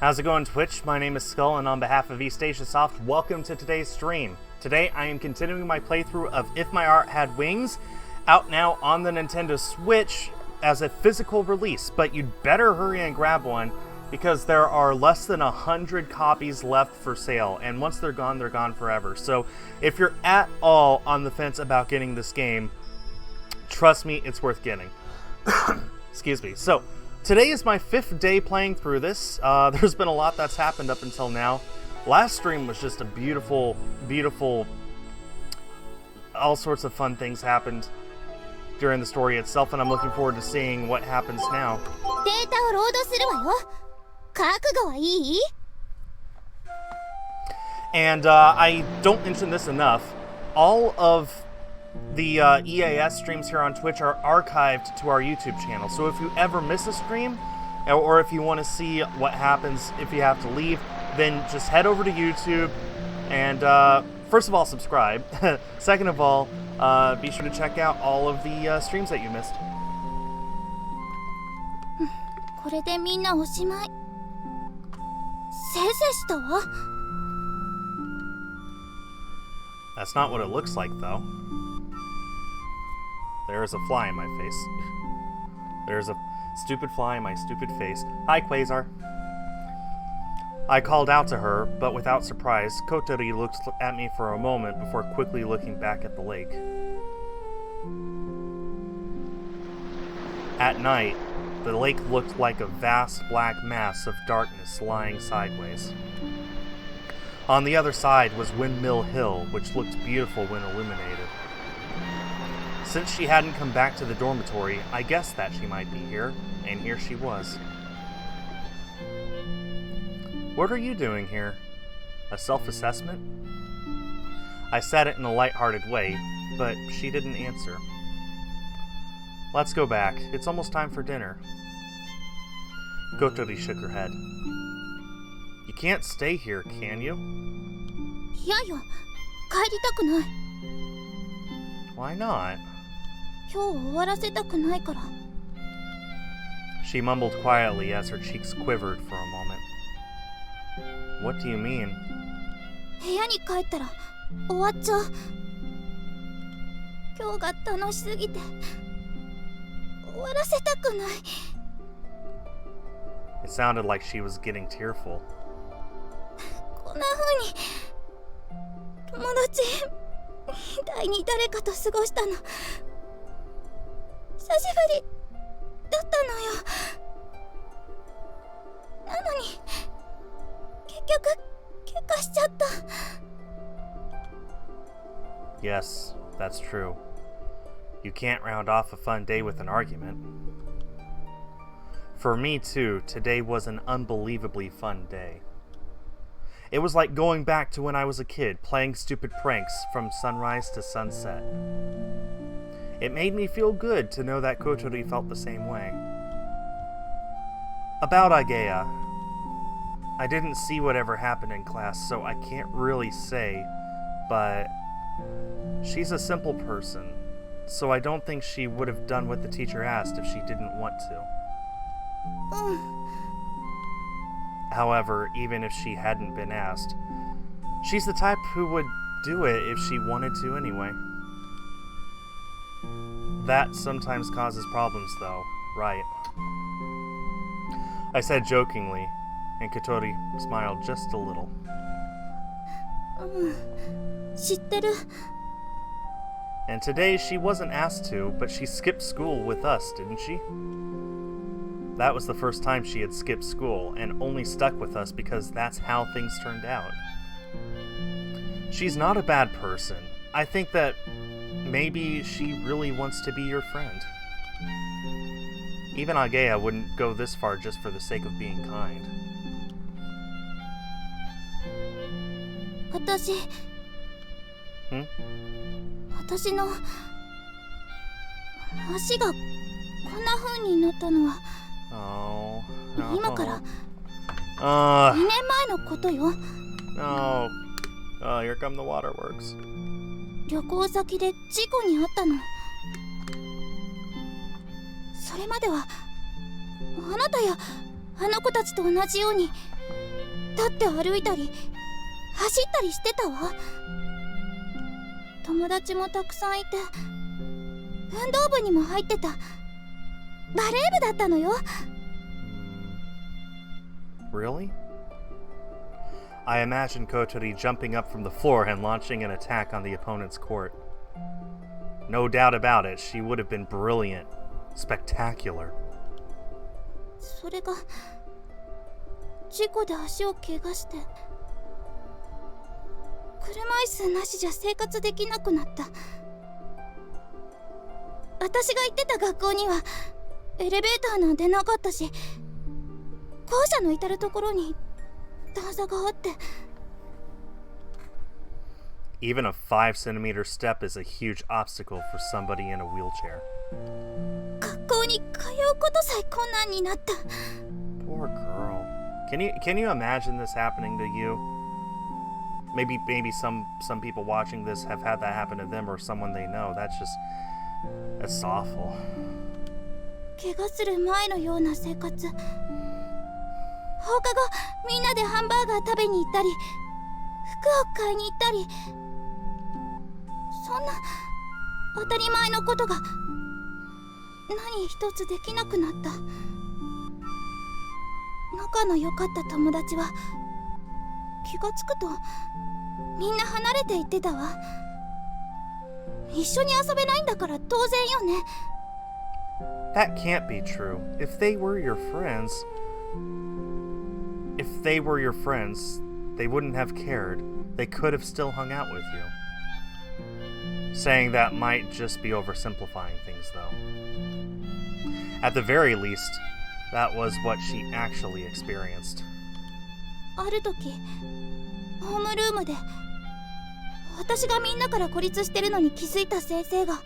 How's it going, Twitch? My name is Skull, and on behalf of East Asia Soft, welcome to today's stream. Today, I am continuing my playthrough of If My Art Had Wings, out now on the Nintendo Switch as a physical release, but you'd better hurry and grab one, because there are less than 100 copies left for sale, and once they're gone forever. So, if you're at all on the fence about getting this game, trust me, it's worth getting. Excuse me. So, today is my 5th day playing through this. There's been a lot that's happened up until now. Last stream was just a beautiful, all sorts of fun things happened during the story itself, and I'm looking forward to seeing what happens now. And I don't mention this enough. All of the EAS streams here on Twitch are archived to our YouTube channel. So if you ever miss a stream, or if you want to see what happens if you have to leave, then just head over to YouTube and first of all, subscribe. Second of all, be sure to check out all of the streams that you missed. That's not what it looks like, though. There's a fly in my face. There's a stupid fly in my stupid face. Hi, Quasar. I called out to her, but without surprise, Kotori looked at me for a moment before quickly looking back at the lake. At night, the lake looked like a vast black mass of darkness lying sideways. On the other side was Windmill Hill, which looked beautiful when illuminated. Since she hadn't come back to the dormitory, I guessed that she might be here, and here she was. What are you doing here? A self-assessment? I said it in a light-hearted way, but she didn't answer. Let's go back. It's almost time for dinner. Kotori shook her head. You can't stay here, can you? Why not? She mumbled quietly as her cheeks quivered for a moment. What do you mean? It sounded like she was getting tearful. Yes, that's true. You can't round off a fun day with an argument. For me too, today was an unbelievably fun day. It was like going back to when I was a kid, playing stupid pranks from sunrise to sunset. It made me feel good to know that Kotori felt the same way. About Agea, I didn't see whatever happened in class, so I can't really say, but she's a simple person, so I don't think she would have done what the teacher asked if she didn't want to. However, even if she hadn't been asked, she's the type who would do it if she wanted to anyway. That sometimes causes problems, though, right? I said jokingly, and Kotori smiled just a little. And today she wasn't asked to, but she skipped school with us, didn't she? That was the first time she had skipped school, and only stuck with us because that's how things turned out. She's not a bad person. I think that maybe she really wants to be your friend. Even Agea wouldn't go this far just for the sake of being kind. Oh, no. Oh, here come the waterworks. 旅行先で事故に遭ったの。それまではあなたやあの子たちと同じように立って歩いたり走ったりしてたわ。友達もたくさんいて、運動部にも入ってた。バレー部だったのよ。Really? I imagine Kotori jumping up from the floor and launching an attack on the opponent's court. No doubt about it, she would have been brilliant, spectacular. それが事故で足を怪我して、車椅子なしじゃ生活できなくなった。私が行ってた学校にはエレベーターなんてなかったし、校舎の至るところに段差があって。Even a 5-centimeter step is a huge obstacle for somebody in a wheelchair. 学校に通うことさえ困難になった。Poor girl. Can you imagine this happening to you? Maybe some people watching this have had that happen to them or someone they know. That's awful. 怪我する前のような生活。放課後みんなでハンバーガー食べに行ったり、服を買いに行ったり、そんな当たり前のことが何一つできなくなった。仲の良かった友達は気がつくとみんな離れていってたわ。一緒に遊べないんだから当然よね。That can't be true. If they were your friends, they wouldn't have cared. They could have still hung out with you. Saying that might just be oversimplifying things, though. At the very least, that was what she actually experienced. ある時、ホームルームで私がみんなから孤立してるのに気づいた先生が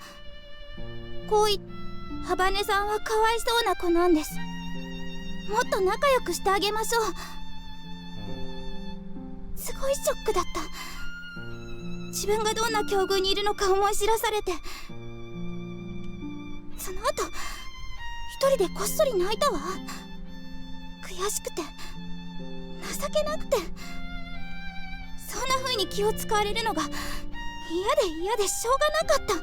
こう言って、ハバネさんはかわいそうな子なんです。もっと仲良くしてあげましょう。すごいショックだった。自分がどんな境遇にいるのか思い知らされて、その後一人でこっそり泣いたわ。悔しくて情けなくて、そんな風に気を使われるのが嫌でしょうがなかった。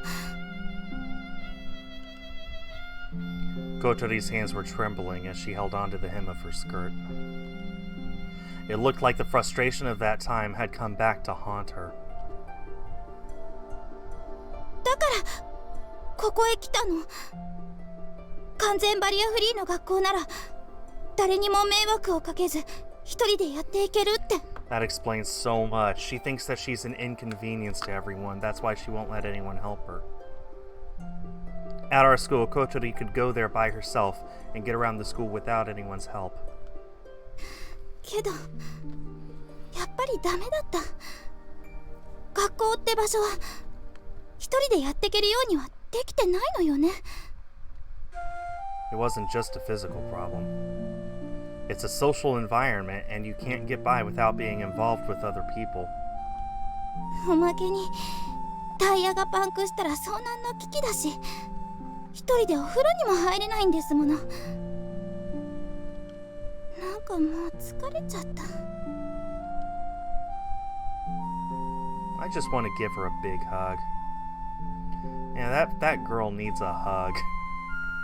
Kotori's hands were trembling as she held onto the hem of her skirt. It looked like the frustration of that time had come back to haunt her. だからここへ来たの。完全バリアフリーの学校なら誰にも迷惑をかけず一人でやっていけるって。That explains so much. She thinks that she's an inconvenience to everyone. That's why she won't let anyone help her. At our school, Kotori could go there by herself and get around the school without anyone's help. けど、やっぱりダメだった。学校って場所は一人でやっていけるようにはできてないのよね。It wasn't just a physical problem. It's a social environment, and you can't get by without being involved with other people. おまけにタイヤがパンクしたら遭難の危機だし、一人でお風呂にも入れないんですもの。なんかもう疲れちゃった。I just want to give her a big hug. Yeah, that girl needs a hug.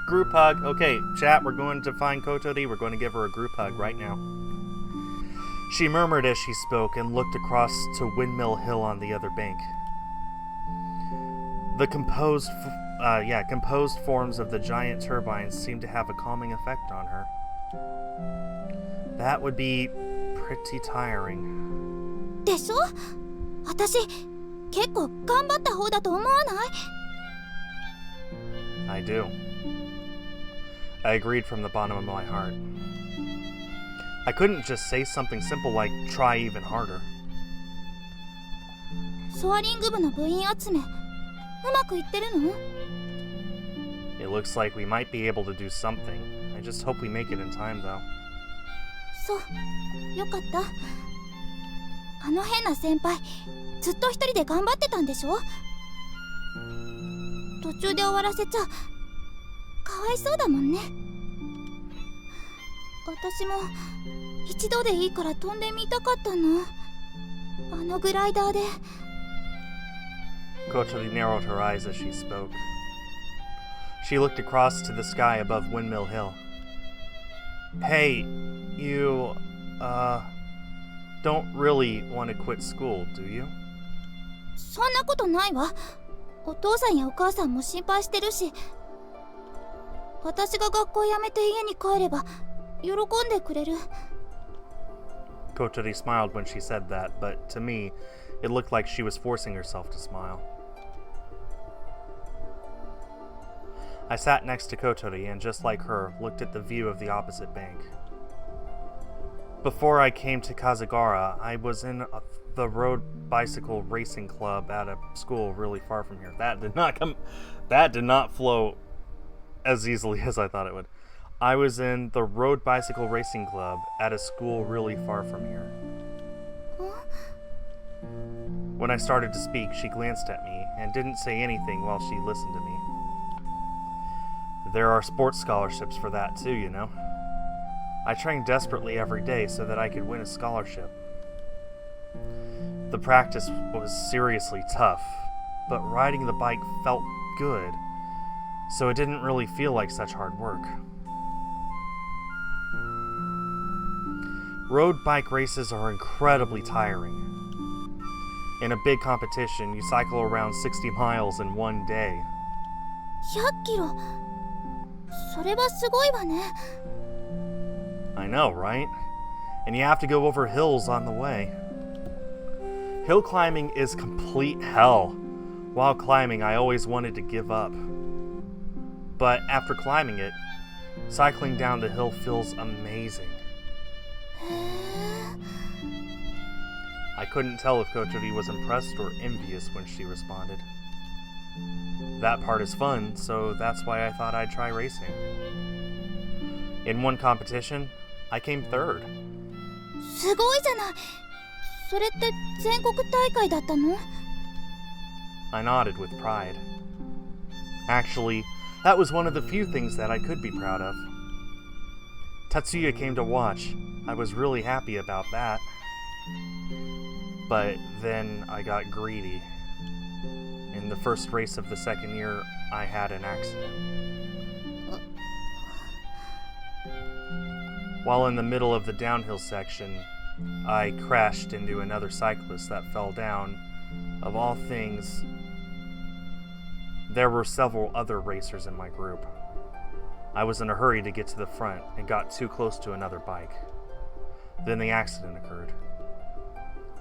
Group hug. Okay, chat, we're going to find Kotori. We're going to give her a group hug right now. She murmured as she spoke and looked across to Windmill Hill on the other bank. The composed forms of the giant turbines seemed to have a calming effect on her. That would be pretty tiring. でしょ？私結構頑張った方だと思わない？ I do. I agreed from the bottom of my heart. I couldn't just say something simple like, try even harder. ソアリング部の部員集め、うまくいってるの？ It looks like we might be able to do something. I just hope we make it in time, though. そう、よかった。あの変な先輩、ずっと一人で頑張ってたんでしょ？途中で終わらせちゃかわいそうだもんね。私も一度でいいから飛んでみたかったの。あのグライダーで。Kotori narrowed her eyes as she spoke. She looked across to the sky above Windmill Hill. Hey, you, don't really want to quit school, do you? そんなことないわ。お父さんやお母さんも心配してるし、私が学校辞めて家に帰れば喜んでくれる。Kotori smiled when she said that, but to me, it looked like she was forcing herself to smile. I sat next to Kotori and, just like her, looked at the view of the opposite bank. Before I came to Kazugara, I was in the road bicycle racing club at a school really far from here. That did not flow as easily as I thought it would. I was in the road bicycle racing club at a school really far from here. When I started to speak, she glanced at me and didn't say anything while she listened to me. There are sports scholarships for that too, you know. I trained desperately every day so that I could win a scholarship. The practice was seriously tough, but riding the bike felt good, so it didn't really feel like such hard work. Road bike races are incredibly tiring. In a big competition, you cycle around 60 miles in one day. 100キロ。それはすごいわね。I know, right? And you have to go over hills on the way. Hill climbing is complete hell. While climbing, I always wanted to give up. But after climbing it, cycling down the hill feels amazing. I couldn't tell if Kotori was impressed or envious when she responded. That part is fun, so that's why I thought I'd try racing. In one competition, I came third. すごいじゃない。それって全国大会だったの？ I nodded with pride. Actually, that was one of the few things that I could be proud of. Tatsuya came to watch. I was really happy about that. But then I got greedy. In the first race of the second year, I had an accident. While in the middle of the downhill section, I crashed into another cyclist that fell down. Of all things, there were several other racers in my group. I was in a hurry to get to the front and got too close to another bike. Then the accident occurred.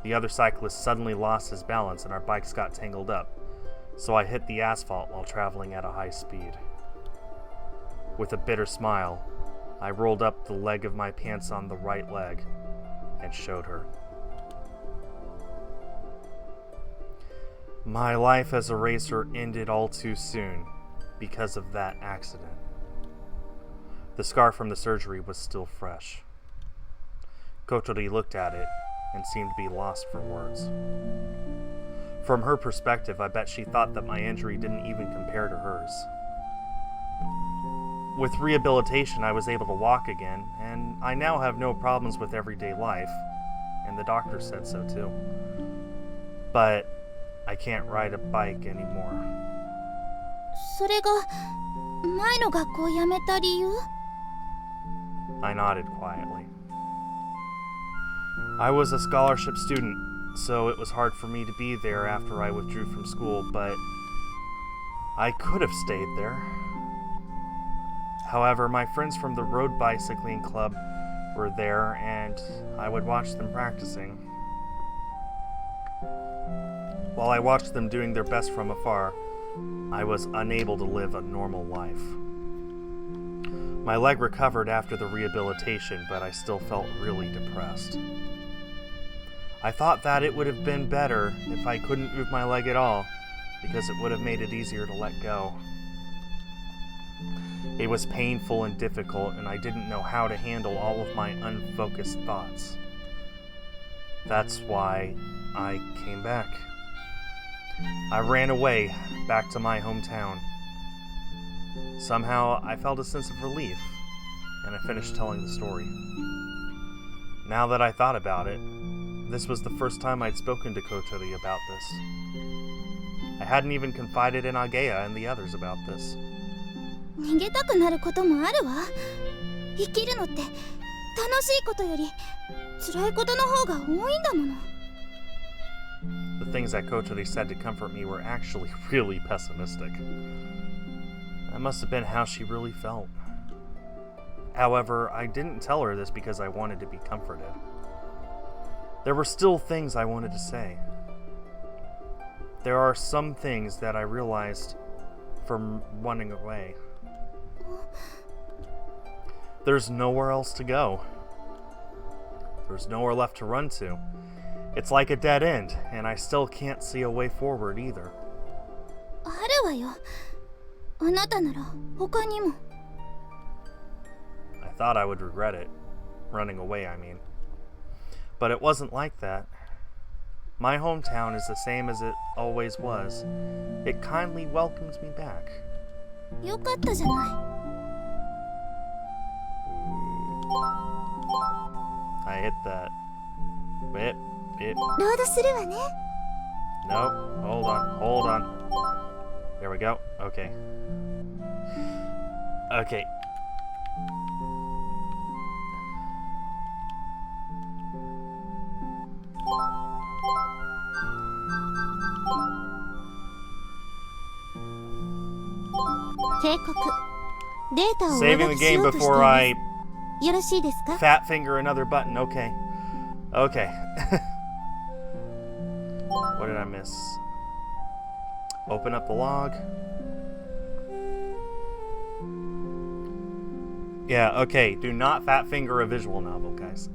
The other cyclist suddenly lost his balance and our bikes got tangled up, so I hit the asphalt while traveling at a high speed. With a bitter smile, I rolled up the leg of my pants on the right leg and showed her. My life as a racer ended all too soon because of that accident. The scar from the surgery was still fresh. Kotori looked at it and seemed to be lost for words. From her perspective, I bet she thought that my injury didn't even compare to hers. With rehabilitation, I was able to walk again, and I now have no problems with everyday life, and the doctor said so too. But I can't ride a bike anymore. それが前の学校を辞めた理由？ I nodded quietly. I was a scholarship student, so it was hard for me to be there after I withdrew from school, but I could have stayed there. However, my friends from the road bicycling club were there, and I would watch them practicing. While I watched them doing their best from afar, I was unable to live a normal life. My leg recovered after the rehabilitation, but I still felt really depressed. I thought that it would have been better if I couldn't move my leg at all, because it would have made it easier to let go. It was painful and difficult, and I didn't know how to handle all of my unfocused thoughts. That's why I came back. I ran away, back to my hometown. Somehow, I felt a sense of relief, and I finished telling the story. Now that I thought about it, this was the first time I'd spoken to Kotori about this. I hadn't even confided in Agea and the others about this. 逃げたくなることもあるわ。生きるのって楽しいことより辛いことの方が多いんだもの。The things that Kotori said to comfort me were actually really pessimistic. That must have been how she really felt. However, I didn't tell her this because I wanted to be comforted. There were still things I wanted to say. There are some things that I realized from running away. There's nowhere else to go. There's nowhere left to run to. It's like a dead end, and I still can't see a way forward either. あるわよ。あなたなら他にも。I thought I would regret it. Running away, I mean. But it wasn't like that. My hometown is the same as it always was. It kindly welcomes me back. よかったじゃない。I hit that. It. ロードするわね。Nope. Hold on. There we go. Okay. Okay. Saving the game before I よろしいですか？ fat finger another button. Okay. Okay. What did I miss? Open up the log. Yeah, okay. Do not fat finger a visual novel, guys.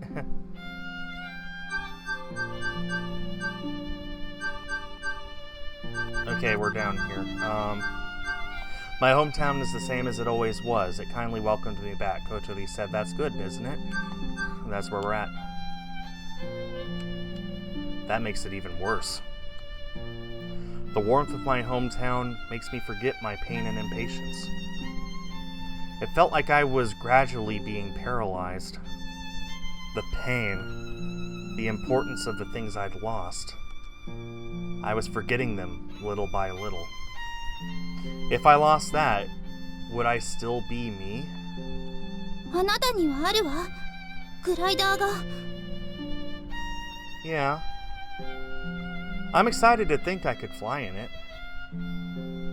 Okay, we're down here. My hometown is the same as it always was. It kindly welcomed me back. Kotori said, that's good, isn't it? And that's where we're at. That makes it even worse. The warmth of my hometown makes me forget my pain and impatience. It felt like I was gradually being paralyzed. The pain, the importance of the things I'd lost. I was forgetting them little by little. If I lost that, would I still be me? あなたにはあるわ。グライダーが。Yeah. I'm excited to think I could fly in it.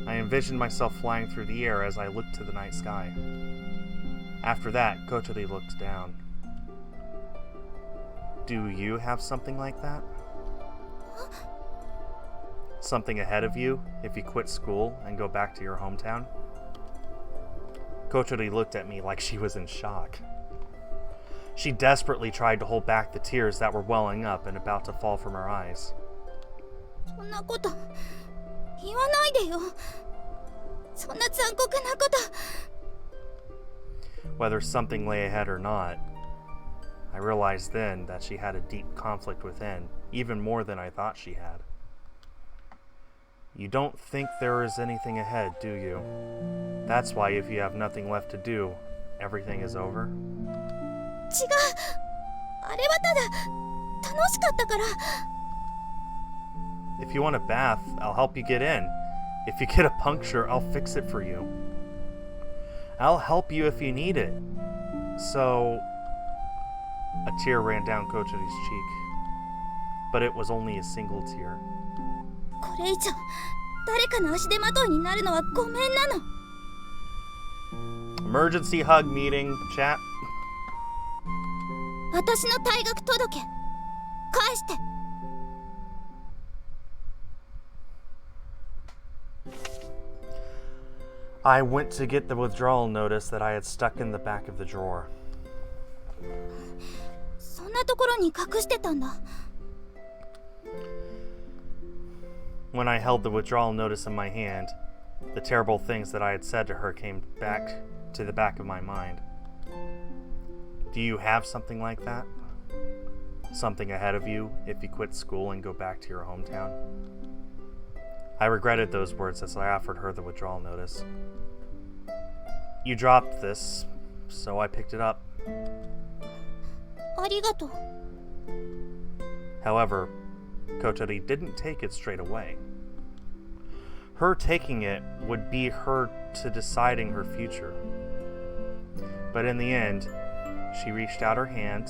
I envisioned myself flying through the air as I looked to the night sky. After that, Kotori looked down. Do you have something like that? Something ahead of you if you quit school and go back to your hometown? Kotori looked at me like she was in shock. She desperately tried to hold back the tears that were welling up and about to fall from her eyes. そんなこと言わないでよ。そんな残酷なこと。Whether something lay ahead or not, I realized then that she had a deep conflict within, even more than I thought she had. You don't think there is anything ahead, do you? That's why if you have nothing left to do, everything is over? 違う。あれはただ楽しかったから。If you want a bath, I'll help you get in. If you get a puncture, I'll fix it for you. I'll help you if you need it. So... A tear ran down Kochiri's cheek. But it was only a single tear. これ以上誰かの足手まといになるのはごめんなの。 Emergency hug meeting, chat. 私の退学届返して。I went to get the withdrawal notice that I had stuck in the back of the drawer. そんなところに隠してたんだ。When I held the withdrawal notice in my hand, the terrible things that I had said to her came back to the back of my mind. Do you have something like that? Something ahead of you if you quit school and go back to your hometown? I regretted those words as I offered her the withdrawal notice. You dropped this, so I picked it up. ありがとう。 However, Kotori didn't take it straight away. Her taking it would be her to deciding her future. But in the end, she reached out her hand.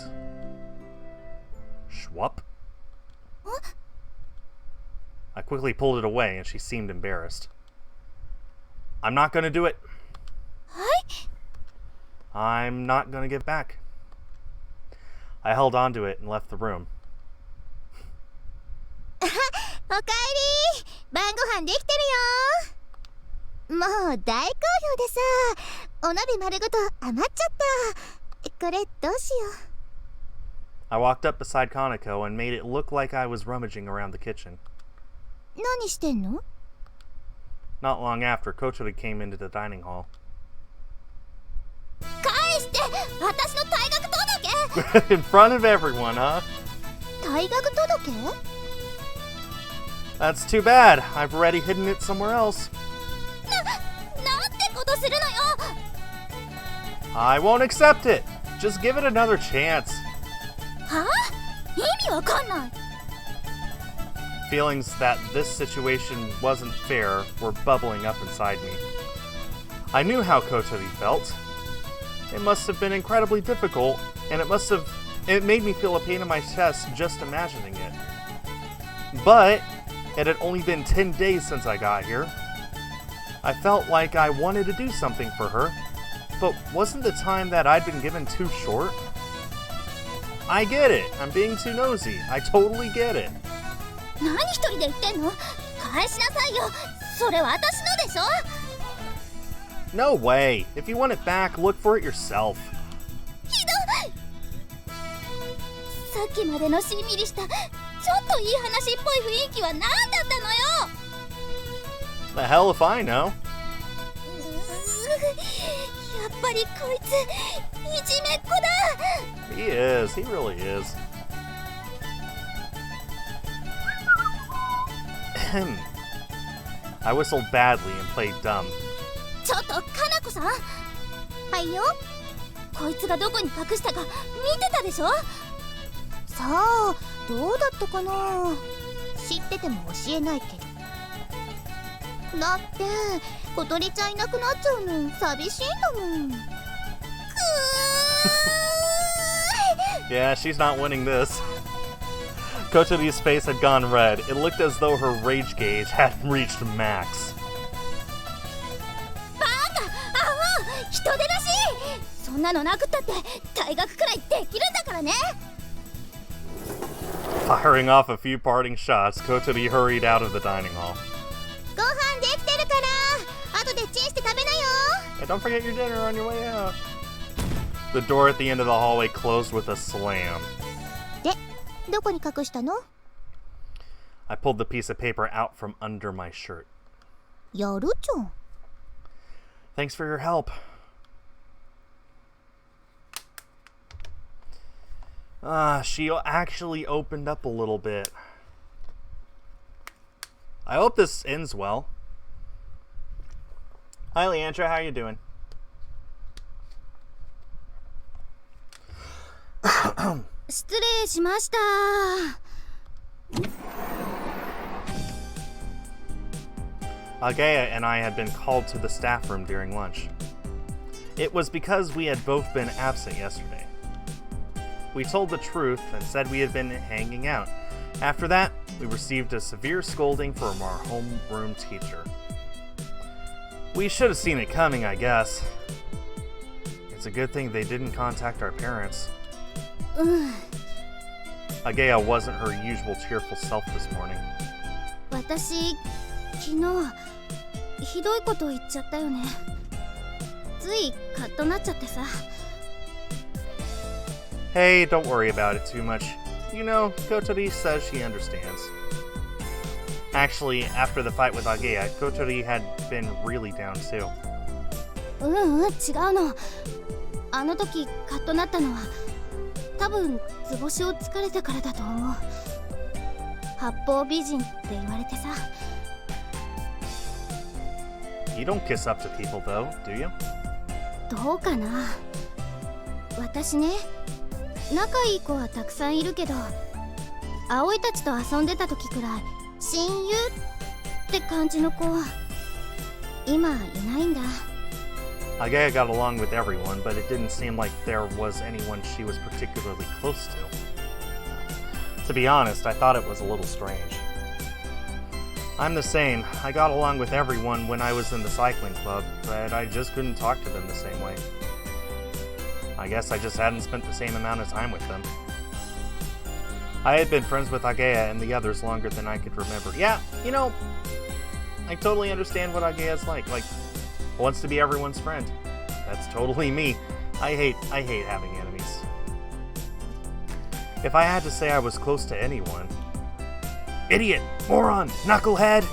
Schwupp. I quickly pulled it away and she seemed embarrassed. I'm not going to do it. はい。 I'm not going to give back. I held onto it and left the room. おかえり。晩ご飯できてるよ。もう大好評でさ、お鍋丸ごと余っちゃった。これどうしよう。 I walked up beside Kaneko and made it look like I was rummaging around the kitchen. 何してんの？ Not long after, Kotori came into the dining hall. 返して！私の退学届！ In front of everyone, huh? 退学届？ That's too bad. I've already hidden it somewhere else. なんてことするのよ！ I won't accept it. Just give it another chance. はあ？意味わかんない。 Feelings that this situation wasn't fair were bubbling up inside me. I knew how Kotori felt. It must have been incredibly difficult, and it made me feel a pain in my chest just imagining it. But it had only been 10 days since I got here. I felt like I wanted to do something for her, but wasn't the time that I'd been given too short? I get it. I'm being too nosy. I totally get it. 何一人で言ってんの？返しなさいよ。それ私のでしょ？ No way. If you want it back, look for it yourself. ひどい！さっきまでのしんみりしたちょっといい話っぽい雰囲気は何だったのよ？ The hell if I know. やっぱりこいついじめっ子だ。 He is. He really is. I whistled badly and played dumb. ちょっとかなこさん。はいよ。こいつがどこに隠したか見てたでしょ？さあ、どうだったかな。知ってても教えないけど。だって小鳥ちゃんいなくなっちゃうの寂しいんだもん。くー Yeah, she's not winning this. Kotori's face had gone red. It looked as though her rage gauge had reached max. バカ！アホ！人出らしい！そんなのなくったって退学くらいできるんだからね。 Firing off a few parting shots, Kotori hurried out of the dining hall. ご飯できてるから後でチンして食べなよ。 Hey, don't forget your dinner on your way out. The door at the end of the hallway closed with a slam. で、どこに隠したの？ I pulled the piece of paper out from under my shirt. やるじゃん。 Thanks for your help. She actually opened up a little bit. I hope this ends well. Hi, Leandra. How you doing? Sorry. しました。 Agaya and I had been called to the staff room during lunch. It was because we had both been absent yesterday. We told the truth and said we had been hanging out. After that, we received a severe scolding from our homeroom teacher. We should have seen it coming, I guess. It's a good thing they didn't contact our parents. Agaya wasn't her usual cheerful self this morning. 私、昨日ひどいこと言っちゃったよね。ついカッとなっちゃってさ。 Hey, don't worry about it too much. You know, Kotori says she understands. Actually, after the fight with Agaya, Kotori had been really down too. 違うの。あの時カッとなったのは多分図星を疲れたからだと思う。八方美人って言われてさ。 You don't kiss up to people though, do you? どうかな。私ね、仲いい子はたくさんいるけど、葵たちと遊んでた時くらい親友って感じの子は今いないんだ。 Agea got along with everyone, but it didn't seem like there was anyone she was particularly close to. To be honest, I thought it was a little strange. I'm the same. I got along with everyone when I was in the cycling club, but I just couldn't talk to them the same way. I guess I just hadn't spent the same amount of time with them. I had been friends with Agea and the others longer than I could remember. Yeah, you know, I totally understand what Agea's like, wants to be everyone's friend. That's totally me. I hate having enemies. If I had to say I was close to anyone... Idiot! Moron! Knucklehead!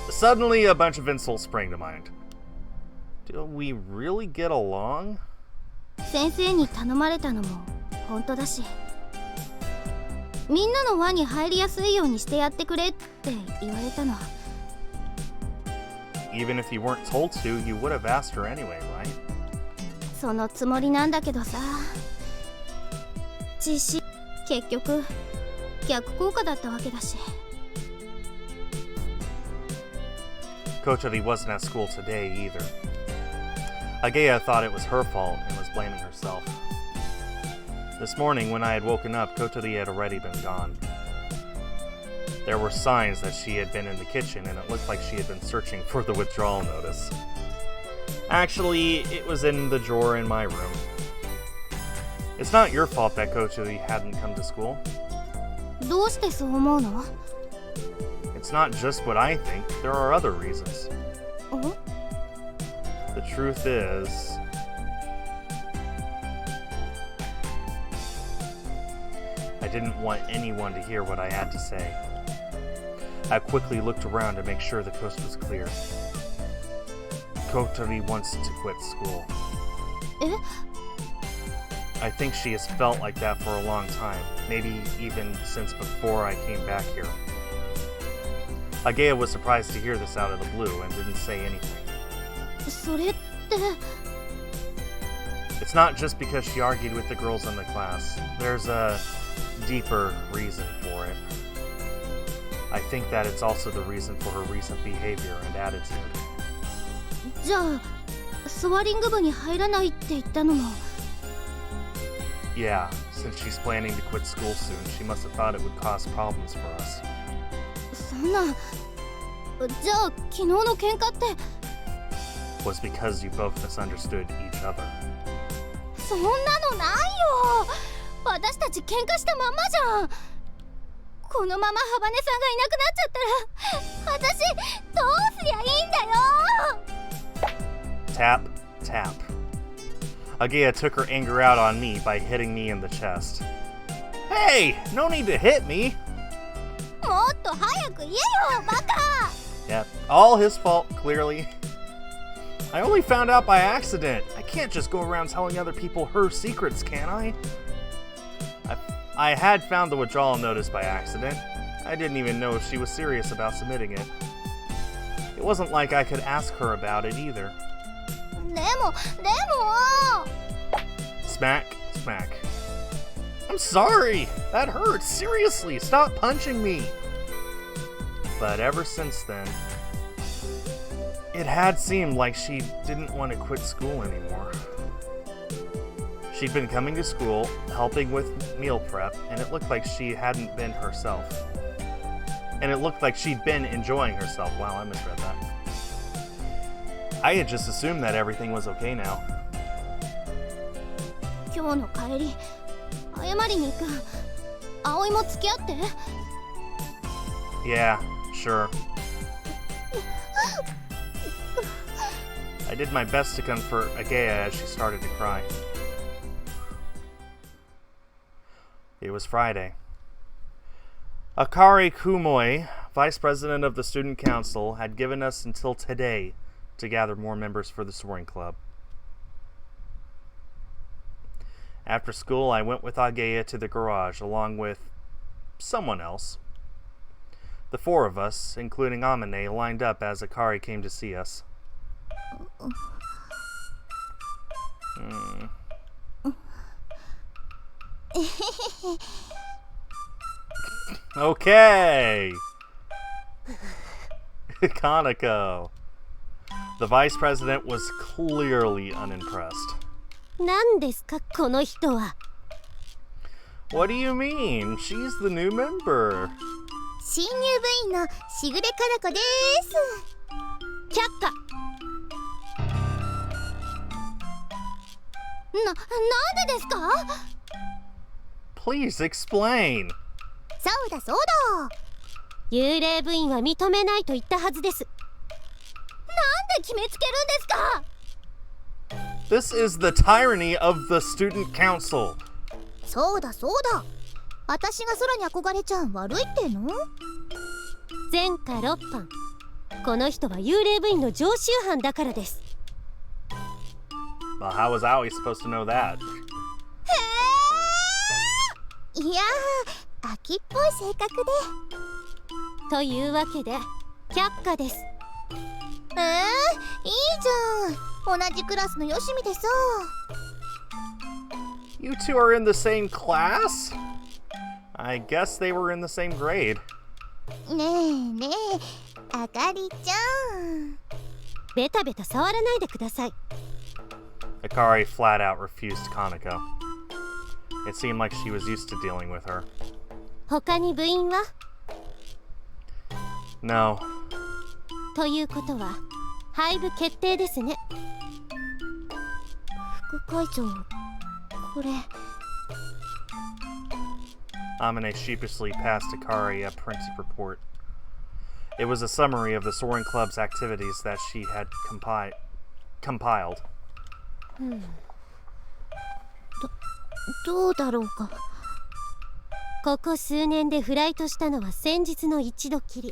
Suddenly, a bunch of insults sprang to mind. Do we really get along? 先生に頼まれたのも本当だし、みんなの輪に入りやすいようにしてやってくれって言われたの。 Even if you weren't told to, you would have asked her anyway, right? そのつもりなんだけどさ、実施結局逆効果だったわけだし。 Kotori wasn't at school today either. Agea thought it was her fault and was blaming herself. This morning, when I had woken up, Kotori had already been gone. There were signs that she had been in the kitchen, and it looked like she had been searching for the withdrawal notice. Actually, it was in the drawer in my room. It's not your fault that Kotori hadn't come to school. どうしてそう思うの？ It's not just what I think, there are other reasons. お？ The truth is... I didn't want anyone to hear what I had to say. I quickly looked around to make sure the coast was clear. Kotori wants to quit school. え？ I think she has felt like that for a long time, maybe even since before I came back here. Agea was surprised to hear this out of the blue and didn't say anything. それって。 It's not just because she argued with the girls in the class. There's a deeper reason for it. I think that it's also the reason for her recent behavior and attitude. じゃあ、スワリング部に入らないって言ったのも。 Yeah, since she's planning to quit school soon, she must have thought it would cause problems for us. そんな。じゃあ、昨日の喧嘩って。 Was because you both misunderstood each other. そんなのないよ。私たち喧嘩したまんまじゃん。このままハバネさんがいなくなっちゃったら、私どうすりゃいいんだよ。 Tap, tap. Agea took her anger out on me by hitting me in the chest. Hey, no need to hit me. もっと早く言えよ、バカ。 Yeah, all his fault, clearly. I only found out by accident. I can't just go around telling other people her secrets, can I? I had found the withdrawal notice by accident. I didn't even know if she was serious about submitting it. It wasn't like I could ask her about it either. でも。 Smack, smack. I'm sorry! That hurts! Seriously, stop punching me! But ever since then, it had seemed like she didn't want to quit school anymore. She'd been coming to school, helping with meal prep, and it looked like she hadn't been herself. And it looked like she'd been enjoying herself. Wow, I misread that. I had just assumed that everything was okay now. 今日の帰り、謝りに行く。葵も付き合って。 Yeah, sure. I did my best to comfort Agea as she started to cry. It was Friday. Akari Kumoi, vice president of the student council, had given us until today to gather more members for the soaring club. After school, I went with Agea to the garage along with someone else. The four of us, including Amane, lined up as Akari came to see us. Okay. Kaneko. The vice president was clearly unimpressed. 何ですかこの人は。 What do you mean? She's the new member. 新入部員のしぐれかなこです。却下。なんでですか？ Please explain. そうだそうだ。幽霊部員は認めないと言ったはずです。なんで決めつけるんですか？ This is the tyranny of the student council. そうだそうだ。私が空に憧れちゃ悪いっての？前科6犯。この人は幽霊部員の常習犯だからです。 Well, how was Aoi supposed to know that? いやー、秋っぽい性格で。というわけで却下です。いいじゃん。同じクラスのよしみでさ。You two are in the same class? I guess they were in the same grade. ねえねえ、あかりちゃん。ベタベタ触らないでください。 Akari flat out refused Kaneko. It seemed like she was used to dealing with her. 他に部員は？ No. ということは廃部決定ですね。副会長、これ。Amane sheepishly passed Akari a printed report. It was a summary of the Soaring Club's activities that she had compiled. どうだろうか。ここ数年でフライトしたのは先日の一度きり。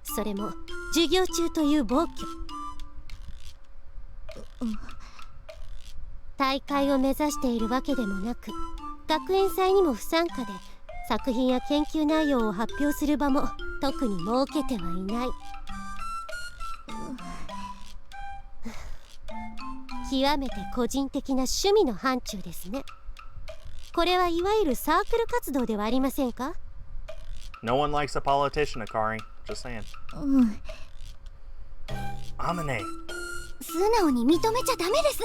それも授業中という暴挙。大会を目指しているわけでもなく、学園祭にも不参加で作品や研究内容を発表する場も特に設けてはいない。極めて個人的な趣味の範疇ですね。これはいわゆるサークル活動ではありませんか？ No one likes a politician, Akari. Just saying. うん。 Amane. 素直に認めちゃダメです。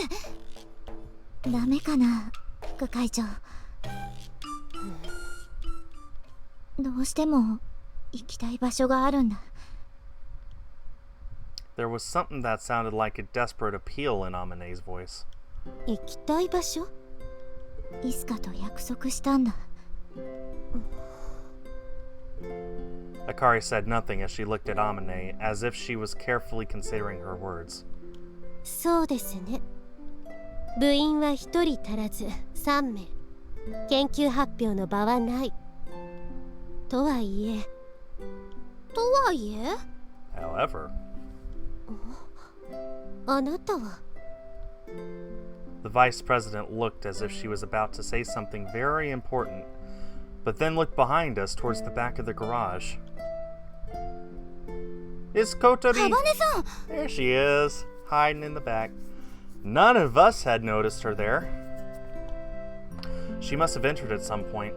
ダメかな、副会長。どうしても行きたい場所があるんだ。There was something that sounded like a desperate appeal in Amane's voice. 行きたい場所？イスカと約束したんだ。Akari said nothing as she looked at Amane as if she was carefully considering her words. そうですね。部員は一人足らず3名。研究発表の場はない。とはいえ。However, あなたは。 the vice president looked as if she was about to say something very important, but then looked behind us towards the back of the garage. Is Kotori? ハバネさん。 There she is, hiding in the back. None of us had noticed her there. She must have entered at some point.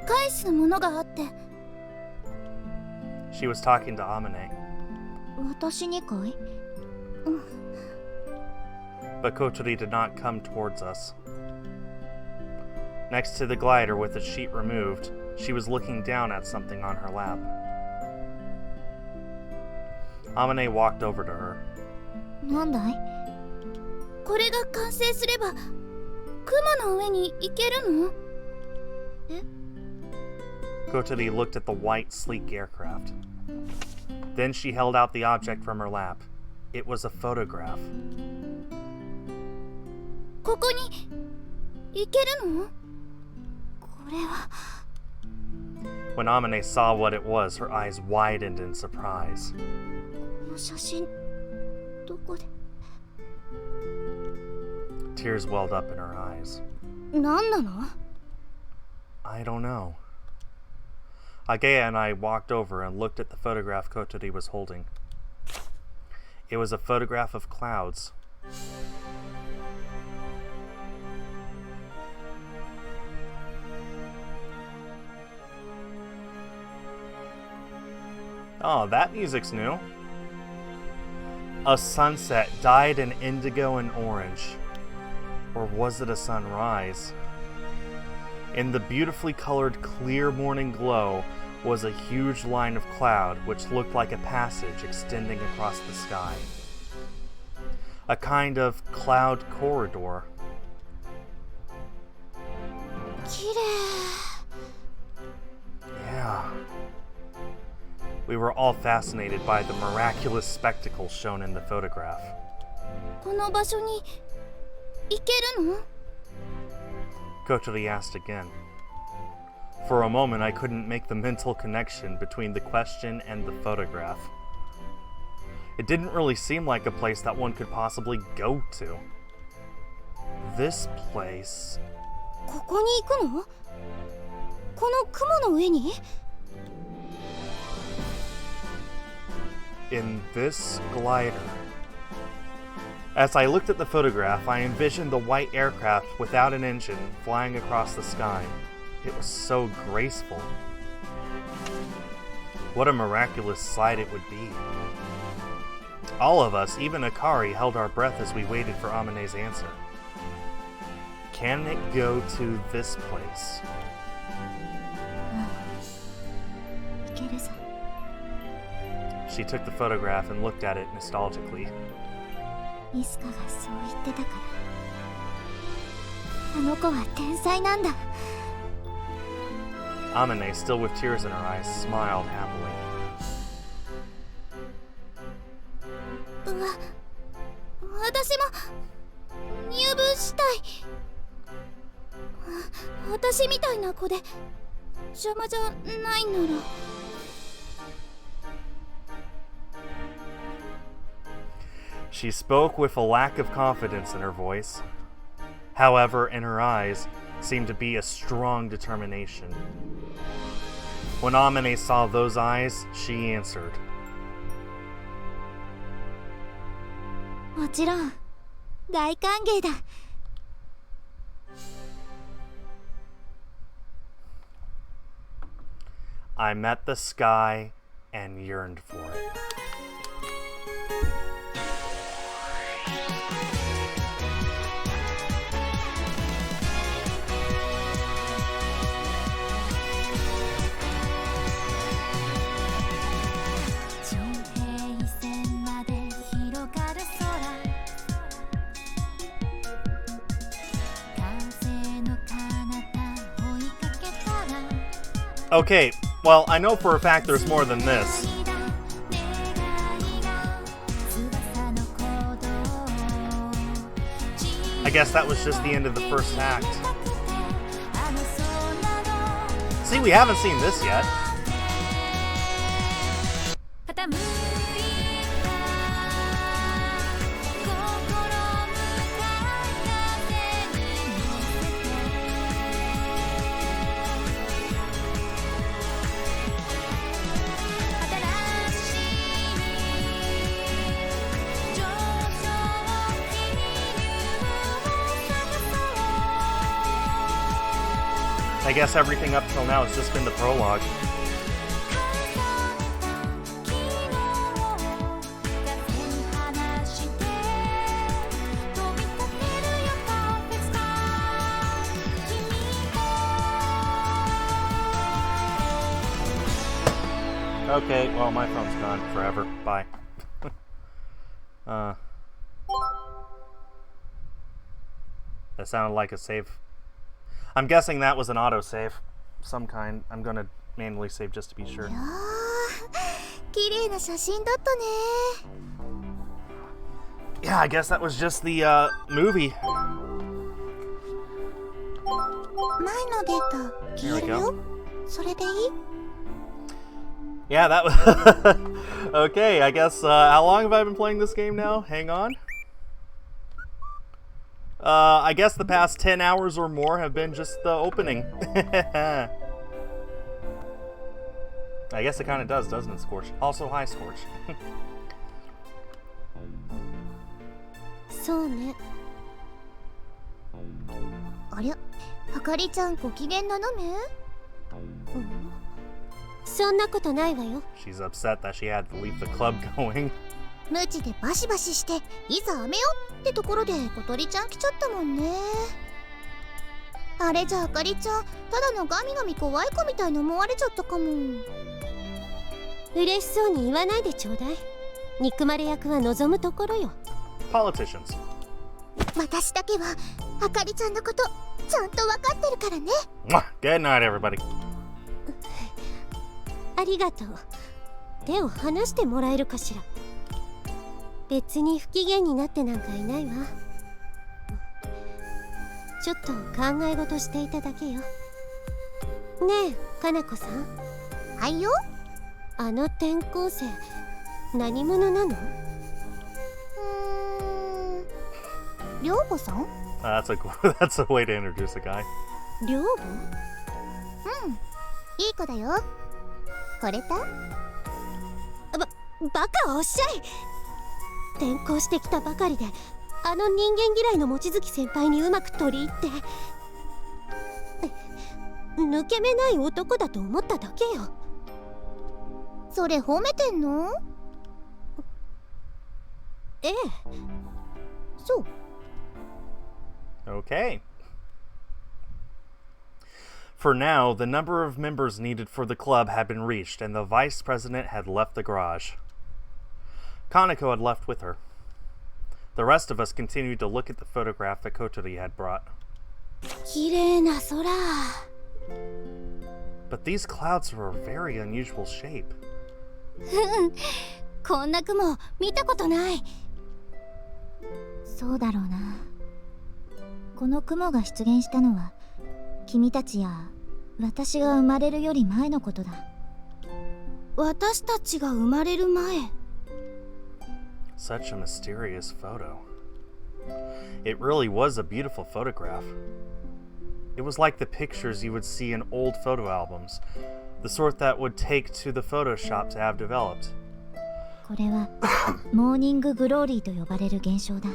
返すものがあって。 She was talking to Amane, 私にかい？ but Kotori did not come towards us. Next to the glider with its sheet removed, she was looking down at something on her lap. Amane walked over to her. なんだい？これが完成すれば雲の上に行けるの？ Kotori looked at the white, sleek aircraft. Then she held out the object from her lap. It was a photograph. ここに行けるの？これは。 When Amane saw what it was, her eyes widened in surprise. この写真どこで？ Tears welled up in her eyes. 何なの？ I don't know. Agea and I walked over and looked at the photograph Kotori was holding. It was a photograph of clouds. Oh, that music's new. A sunset dyed in indigo and orange. Or was it a sunrise? In the beautifully colored clear morning glow was a huge line of cloud which looked like a passage extending across the sky. A kind of cloud corridor. 綺麗。 Yeah. We were all fascinated by the miraculous spectacle shown in the photograph. この場所に行けるの？ Kotori asked again. For a moment, I couldn't make the mental connection between the question and the photograph. It didn't really seem like a place that one could possibly go to. This place... ここに行くの？この雲の上に？ In this glider. As I looked at the photograph, I envisioned the white aircraft without an engine flying across the sky. It was so graceful. What a miraculous sight it would be. All of us, even Akari, held our breath as we waited for Amane's answer. Can it go to this place? 行けるさ。 She took the photograph and looked at it nostalgically. ミスカがそう言ってたから。あの子は天才なんだ。 Amane, still with tears in her eyes, smiled happily. うわ、私も入部したい。私みたいな子で邪魔じゃないなら。 She spoke with a lack of confidence in her voice. However, in her eyes seemed to be a strong determination. When Amane saw those eyes, she answered. もちろん、大歓迎だ。 I met the sky and yearned for it. Okay, well, I know for a fact there's more than this. I guess that was just the end of the first act. See, we haven't seen this yet. I guess everything up till now has just been the prologue. Okay, well, my phone's gone forever. Bye. That sounded like a save. I'm guessing that was an autosave. Some kind. I'm gonna manually save just to be sure. 綺麗な写真だったね。 Yeah, I guess that was just the movie. 前のデータ消えるよ。それでいい？ Yeah, that was... Okay, I guess, how long have I been playing this game now? Hang on. I guess the past 10 hours or more have been just the opening. I guess it kind of does, doesn't it, Scorch? Also, hi, Scorch. そうね。ありゃ、あかりちゃんご機嫌なのね。そんなことないわよ。 She's upset that she had to leave the club going. 無知でバシバシしていざ雨よってところで小鳥ちゃん来ちゃったもんね。あれじゃあかりちゃんただのガミガミ怖い子みたいに思われちゃったかも。嬉しそうに言わないでちょうだい。憎まれ役は望むところよ。 Politicians. 私だけはあかりちゃんのことちゃんと分かってるからね。 Mwah. Good night, everybody. ありがとう。手を離してもらえるかしら。別に不機嫌になってなんかいないわ。ちょっと考え事していただけよ。ねえ、かなこさん。はいよ。あの転校生、何者なの？りょうぼさん？That's a way to introduce a guy. 寮母？いい子だよ。これた？バカはおっしゃい。転校してきたばかりであの人間嫌いの望月先輩にうまく取り入って抜け目ない男だと思っただけよ。それ褒めてんの？ええ。そう。Okay. For now, the number of members needed for the club had been reached, and the vice president had left the garage. Kaneko had left with her. The rest of us continued to look at the photograph that Kotori had brought. 綺麗な空。 But these clouds were a very unusual shape. こんな雲見たことない。そうだろうな。この雲が出現したのは君たちや私が生まれるより前のことだ。私たちが生まれる前。 Such a mysterious photo. It really was a beautiful photograph. It was like the pictures you would see in old photo albums, the sort that would take to the Photoshop to have developed. これはモーニンググローリーと呼ばれる現象だ。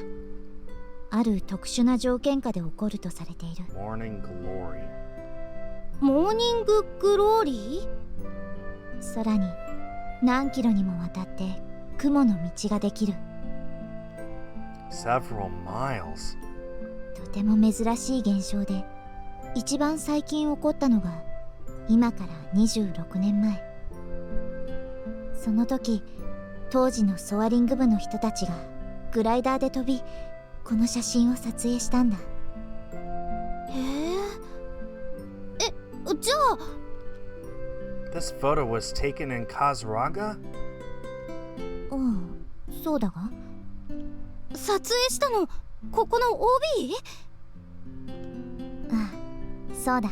ある特殊な条件下で起こるとされている。 Morning Glory. モーニンググローリー？空に何キロにもわたって雲の道ができる。 Several miles. とても珍しい現象で、一番最近起こったのが今から26年前。その時、当時のソアリング部の人たちがグライダーで飛び、この写真を撮影したんだ。へえ。じゃあ This photo was taken in Kazuraga? うん、そうだが。撮影したのここの OB？ ああ、そうだ。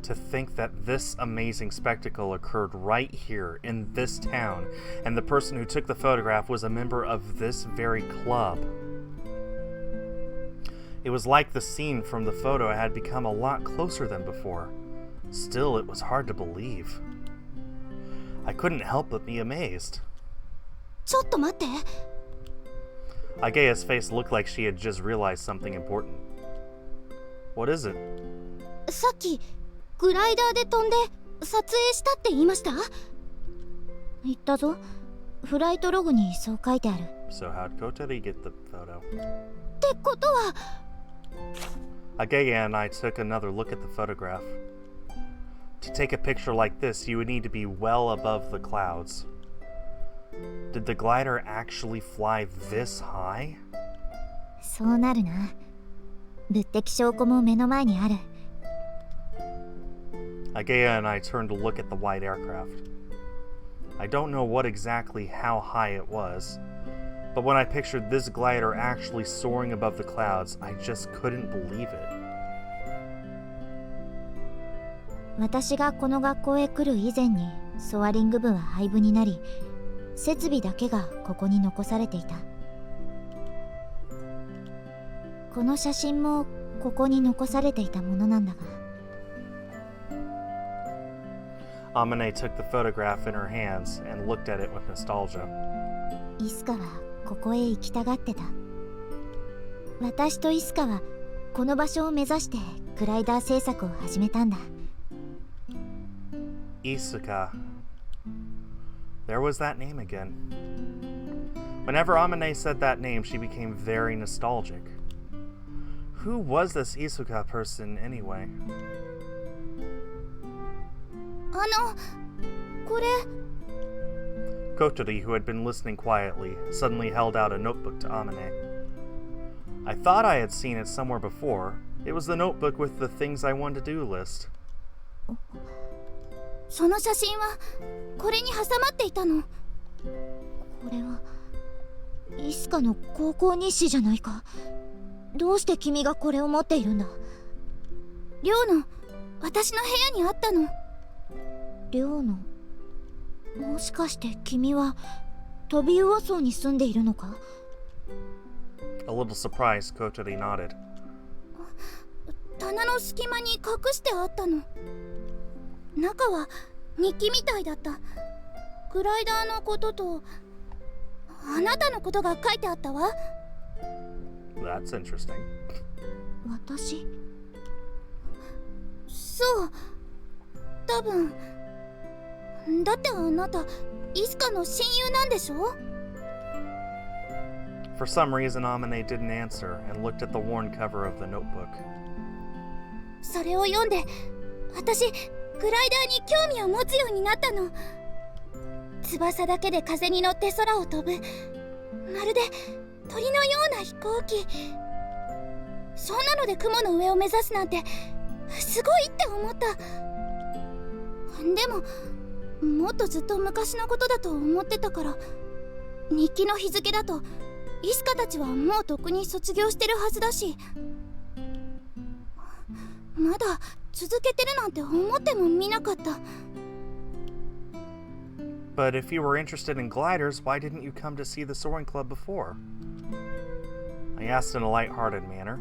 To think that this amazing spectacle occurred right here in this town, and the person who took the photograph was a member of this very club. It was like the scene from the photo had become a lot closer than before. Still, it was hard to believe. I couldn't help but be amazed. ちょっと待って。 Agea's face looked like she had just realized something important. What is it? さっきグライダーで飛んで撮影したって言いました？言ったぞ。フライトログにそう書いてある。 So how'd Kotori get the photo? ってことは Agea and I took another look at the photograph. To take a picture like this, you would need to be well above the clouds. Did the glider actually fly this high? そうなるな。物的証拠も目の前にある。 Agea and I turned to look at the white aircraft. I don't know what exactly how high it was, but when I pictured this glider actually soaring above the clouds, I just couldn't believe it. 私がこの学校へ来る以前にソアリング部は廃部になり、設備だけがここに残されていた。この写真もここに残されていたものなんだが。 Amane took the photograph in her hands and looked at it with nostalgia. イスカはここへ行きたがってた。私とイスカはこの場所を目指してグライダー制作を始めたんだ。Isuka. There was that name again. Whenever Amane said that name, she became very nostalgic. Who was this Isuka person anyway? これ Kotori, who had been listening quietly, suddenly held out a notebook to Amane. I thought I had seen it somewhere before. It was the notebook with the things I wanted to do list. その写真はこれに挟まっていたの。これはイスカの高校日誌じゃないか。どうして君がこれを持っているんだ？寮の私の部屋にあったの。寮の？もしかして君はトビウオ層に住んでいるのか？ A little surprised, Kotori nodded. 棚の隙間に隠してあったの。中は日記みたいだった。グライダーのこととあなたのことが書いてあったわ。 That's interesting. 私？そう、多分。だってあなたイスカの親友なんでしょ？ For some reason, Amane didn't answer and looked at the worn cover of the notebook. それを読んで私グライダーに興味を持つようになったの。翼だけで風に乗って空を飛ぶ、まるで鳥のような飛行機。そんなので雲の上を目指すなんてすごいって思った。でももっとずっと昔のことだと思ってたから、日記の日付だとイスカたちはもうとっくに卒業してるはずだし、まだ続けてるなんて思ってもみなかった。 But if you were interested in gliders, why didn't you come to see the Soaring Club before? I asked in a light-hearted manner.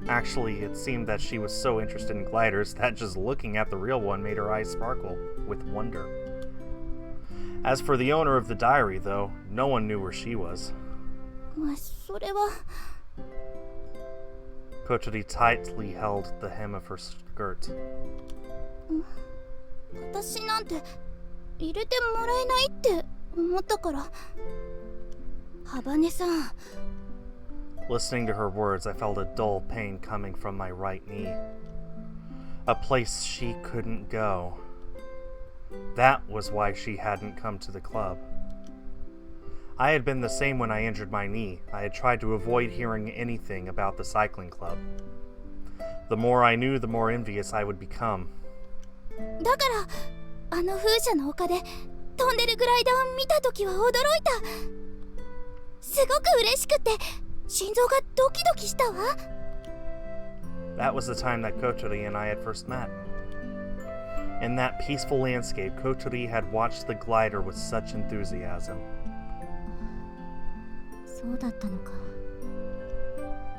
Actually, it seemed that she was so interested in gliders that just looking at the real one made her eyes sparkle with wonder. As for the owner of the diary, though, no one knew where she was. それは Kotori tightly held the hem of her skirt. 私なんて入れてもらえないって思ったから。ハバネさん。 Listening to her words, I felt a dull pain coming from my right knee. A place she couldn't go. That was why she hadn't come to the club. I had been the same when I injured my knee. I had tried to avoid hearing anything about the cycling club. The more I knew, the more envious I would become. だからあの風車の丘で飛んでるグライダーを見たときは驚いた。すごく嬉しくて心臓がドキドキしたわ。 That was the time that Kotori and I had first met. In that peaceful landscape, Kotori had watched the glider with such enthusiasm. そうだったのか。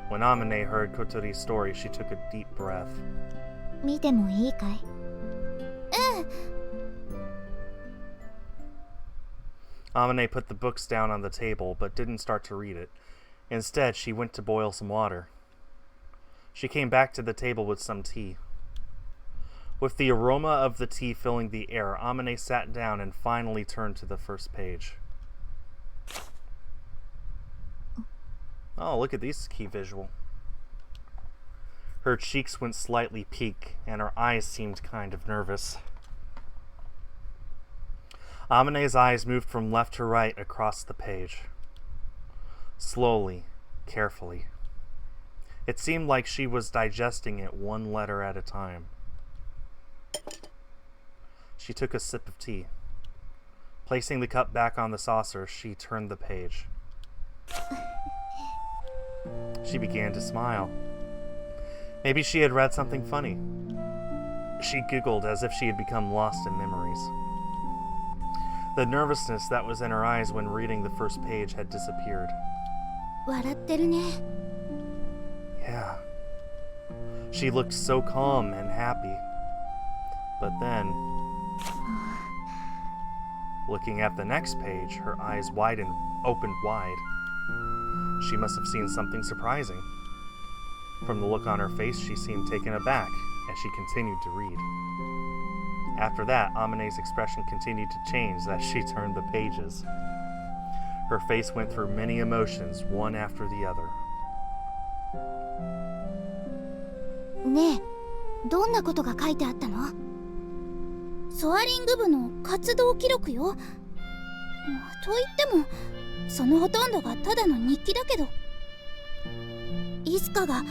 When Amane heard Kotori's story, she took a deep breath. 見てもいいかい？Amane put the books down on the table, but didn't start to read it. Instead, she went to boil some water. She came back to the table with some tea. With the aroma of the tea filling the air, Amane sat down and finally turned to the first page. Oh, look at this key visual. Her cheeks went slightly pink, and her eyes seemed kind of nervous. Amane's eyes moved from left to right across the page. Slowly, carefully. It seemed like she was digesting it one letter at a time. She took a sip of tea. Placing the cup back on the saucer, she turned the page. She began to smile. Maybe she had read something funny. She giggled as if she had become lost in memories. The nervousness that was in her eyes when reading the first page had disappeared. 笑ってるね。 Yeah. She looked so calm and happy. But then, looking at the next page, her eyes opened wide. She must have seen something surprising. From the look on her face, she seemed taken aback as she continued to read. After that, Amane's expression continued to change as she turned the pages. Her face went through many emotions, one after the other. ねえ、どんなことが書いてあったの？ソアリング部の活動記録よ。と言ってもそのほとんどがただの日記だけど、イスカが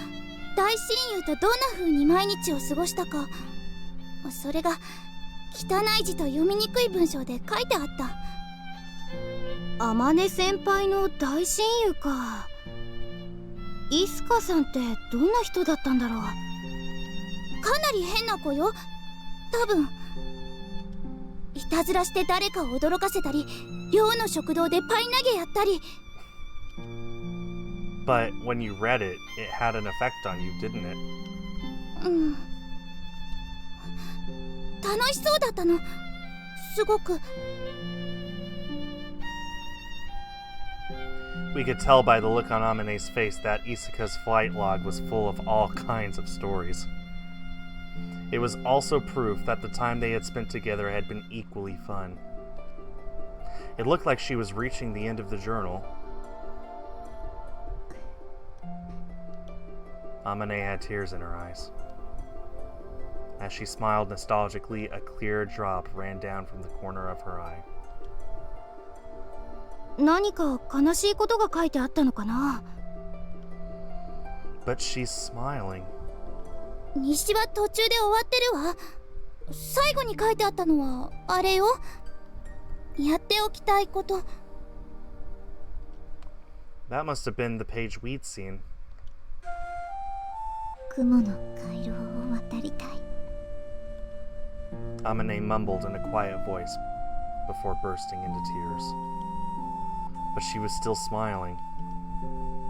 大親友とどんな風に毎日を過ごしたか、それが汚い字と読みにくい文章で書いてあった。あまね先輩の大親友か。イスカさんってどんな人だったんだろう。かなり変な子よ、多分。いたずらして誰かを驚かせたり、寮の食堂でパイ投げやったり。 But when you read it, it had an effect on you, didn't it? うん。楽しそうだったの、すごく。We could tell by the look on Amane's face that Isaka's flight log was full of all kinds of stories. It was also proof that the time they had spent together had been equally fun. It looked like she was reaching the end of the journal. Amane had tears in her eyes. As she smiled nostalgically, a clear drop ran down from the corner of her eye. 何か悲しいことが書いてあったのかな。 But she's smiling. 西は途中で終わってるわ。最後に書いてあったのはあれよ。やっておきたいこと。 That must have been the page we'd seen. 雲の回廊を渡りたい。 Amane mumbled in a quiet voice before bursting into tears. But she was still smiling.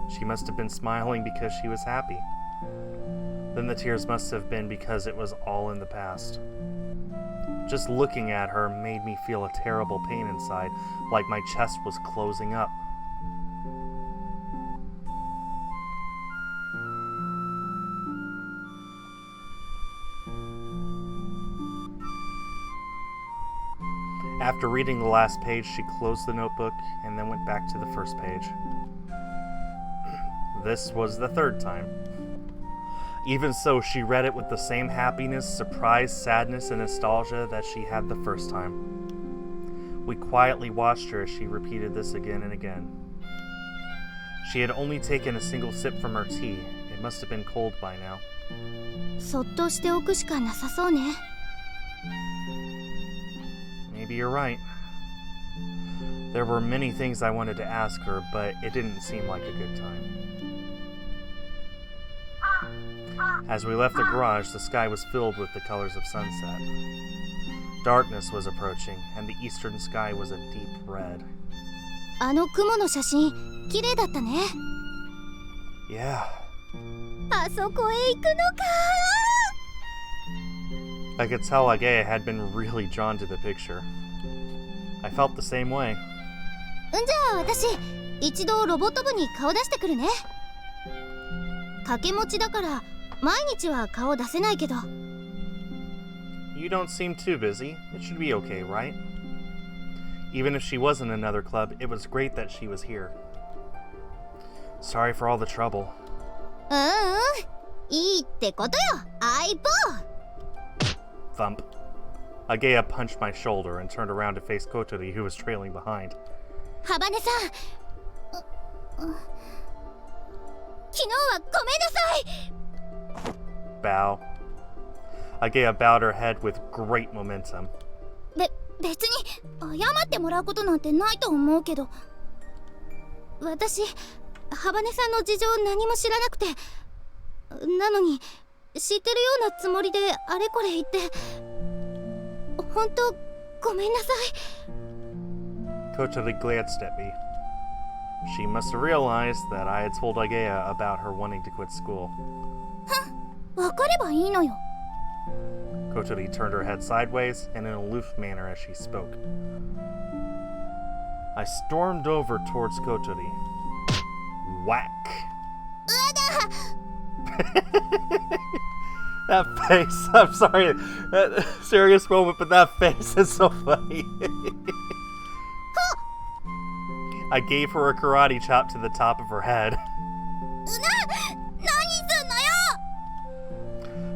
She must have been smiling because she was happy. Then the tears must have been because it was all in the past. Just looking at her made me feel a terrible pain inside, like my chest was closing up. After reading the last page, she closed the notebook and then went back to the first page. This was the third time. Even so, she read it with the same happiness, surprise, sadness, and nostalgia that she had the first time. We quietly watched her as she repeated this again and again. She had only taken a single sip from her tea. It must have been cold by now. そっとしておくしかなさそうね。 Maybe you're right. There were many things I wanted to ask her, but it didn't seem like a good time. As we left the garage, the sky was filled with the colors of sunset. Darkness was approaching, and the eastern sky was a deep red. あの雲の写真、綺麗だったね。 Yeah. あそこへ行くのか。 I could tell Agea had been really drawn to the picture. I felt the same way. じゃあ私、一度ロボット部に顔出してくるね。掛け持ちだから毎日は顔出せないけど。 You don't seem too busy. It should be okay, right? Even if she was in another club, it was great that she was here. Sorry for all the trouble. いいってことよ、相棒。 Thump. Agea punched my shoulder and turned around to face Kotori, who was trailing behind. ハバネさん、昨日はごめんなさい。 Bow. Agea bowed her head with great momentum. 別に謝ってもらうことなんてないと思うけど、私ハバネさんの事情何も知らなくて、なのに知ってるようなつもりであれこれ言って、本当ごめんなさい。 Kotori glanced at me. She must have realized that I had told Agea about her wanting to quit school. わかればいいのよ。 Kotori turned her head sideways in an aloof manner as she spoke. I stormed over towards Kotori. Whack! That face, I'm sorry, that serious moment, but that face is so funny. I gave her a karate chop to the top of her head.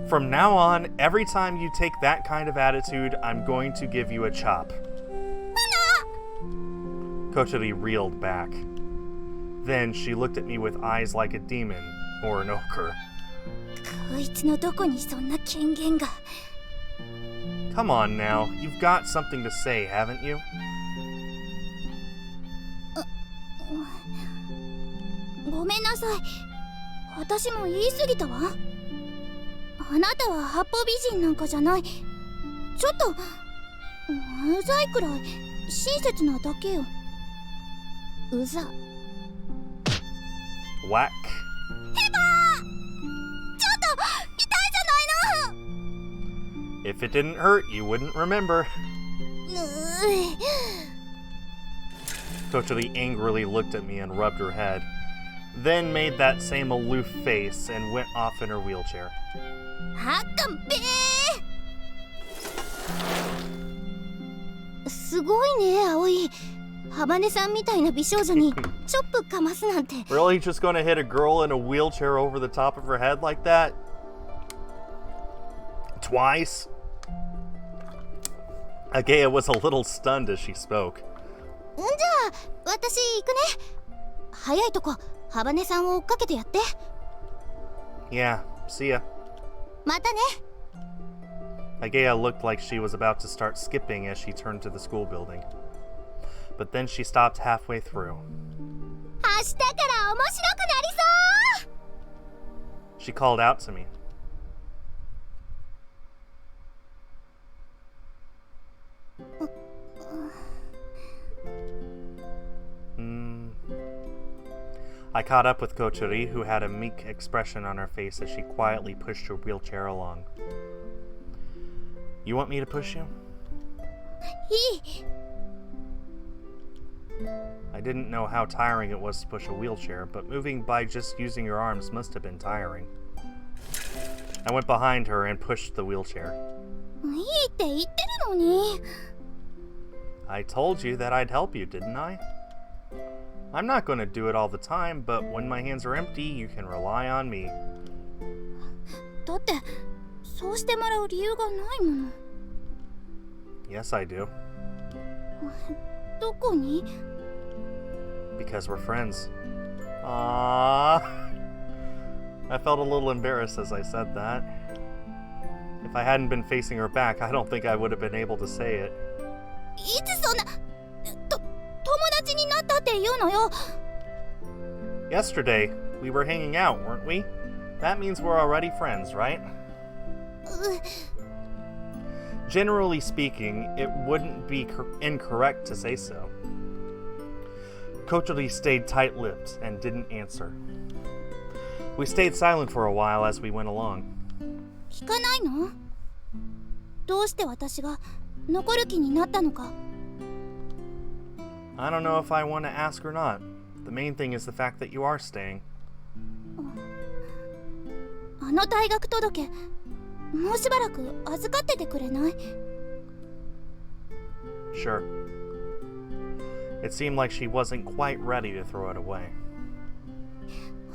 From now on, every time you take that kind of attitude, I'm going to give you a chop. Kotori reeled back. Then she looked at me with eyes like a demon or an ogre. こいつのどこにそんな権限が。 Come on now, you've got something to say, haven't you? ごめんなさい。私も言い過ぎたわ。あなたは八方美人なんかじゃない。ちょっとうざいくらい親切なだけよ。うざ。Whack. ちょっと痛いじゃないの。 If it didn't hurt, you wouldn't remember. Kotori angrily looked at me and rubbed her head, then made that same aloof face and went off in her wheelchair. はっかんべー。すごいね、葵。ハバネさんみたいな美少女にチョップかますなんて。Really just gonna hit a girl in a wheelchair over the top of her head like that? Twice? Agea was a little stunned as she spoke. じゃあ、私行くね。早いとこ、ハバネさんを追っかけてやって。Yeah, see ya. またね。Agea looked like she was about to start skipping as she turned to the school building. But then she stopped halfway through. 明日から面白くなりそう。 She called out to me. I caught up with Kotori, who had a meek expression on her face as she quietly pushed her wheelchair along. You want me to push you? いい。 I didn't know how tiring it was to push a wheelchair, but moving by just using your arms must have been tiring. I went behind her and pushed the wheelchair. いいって言ってるのに。 I told you that I'd help you, didn't I? I'm not going to do it all the time, but when my hands are empty, you can rely on me. だってそうしてもらう理由がないもの。 Yes, I do. どこに？ Because we're friends. Aww. I felt a little embarrassed as I said that. If I hadn't been facing her back, I don't think I would have been able to say it. いつそんな友達になったって言うのよ。 Yesterday, we were hanging out, weren't we? That means we're already friends, right? Generally speaking, it wouldn't be incorrect to say so. Kotori stayed tight-lipped and didn't answer. We stayed silent for a while as we went along. 聞かないの？どうして私が残る気になったのか。 I don't know if I want to ask or not. The main thing is the fact that you are staying. あの退学届、もうしばらく預かっててくれない？ Sure. It seemed like she wasn't quite ready to throw it away.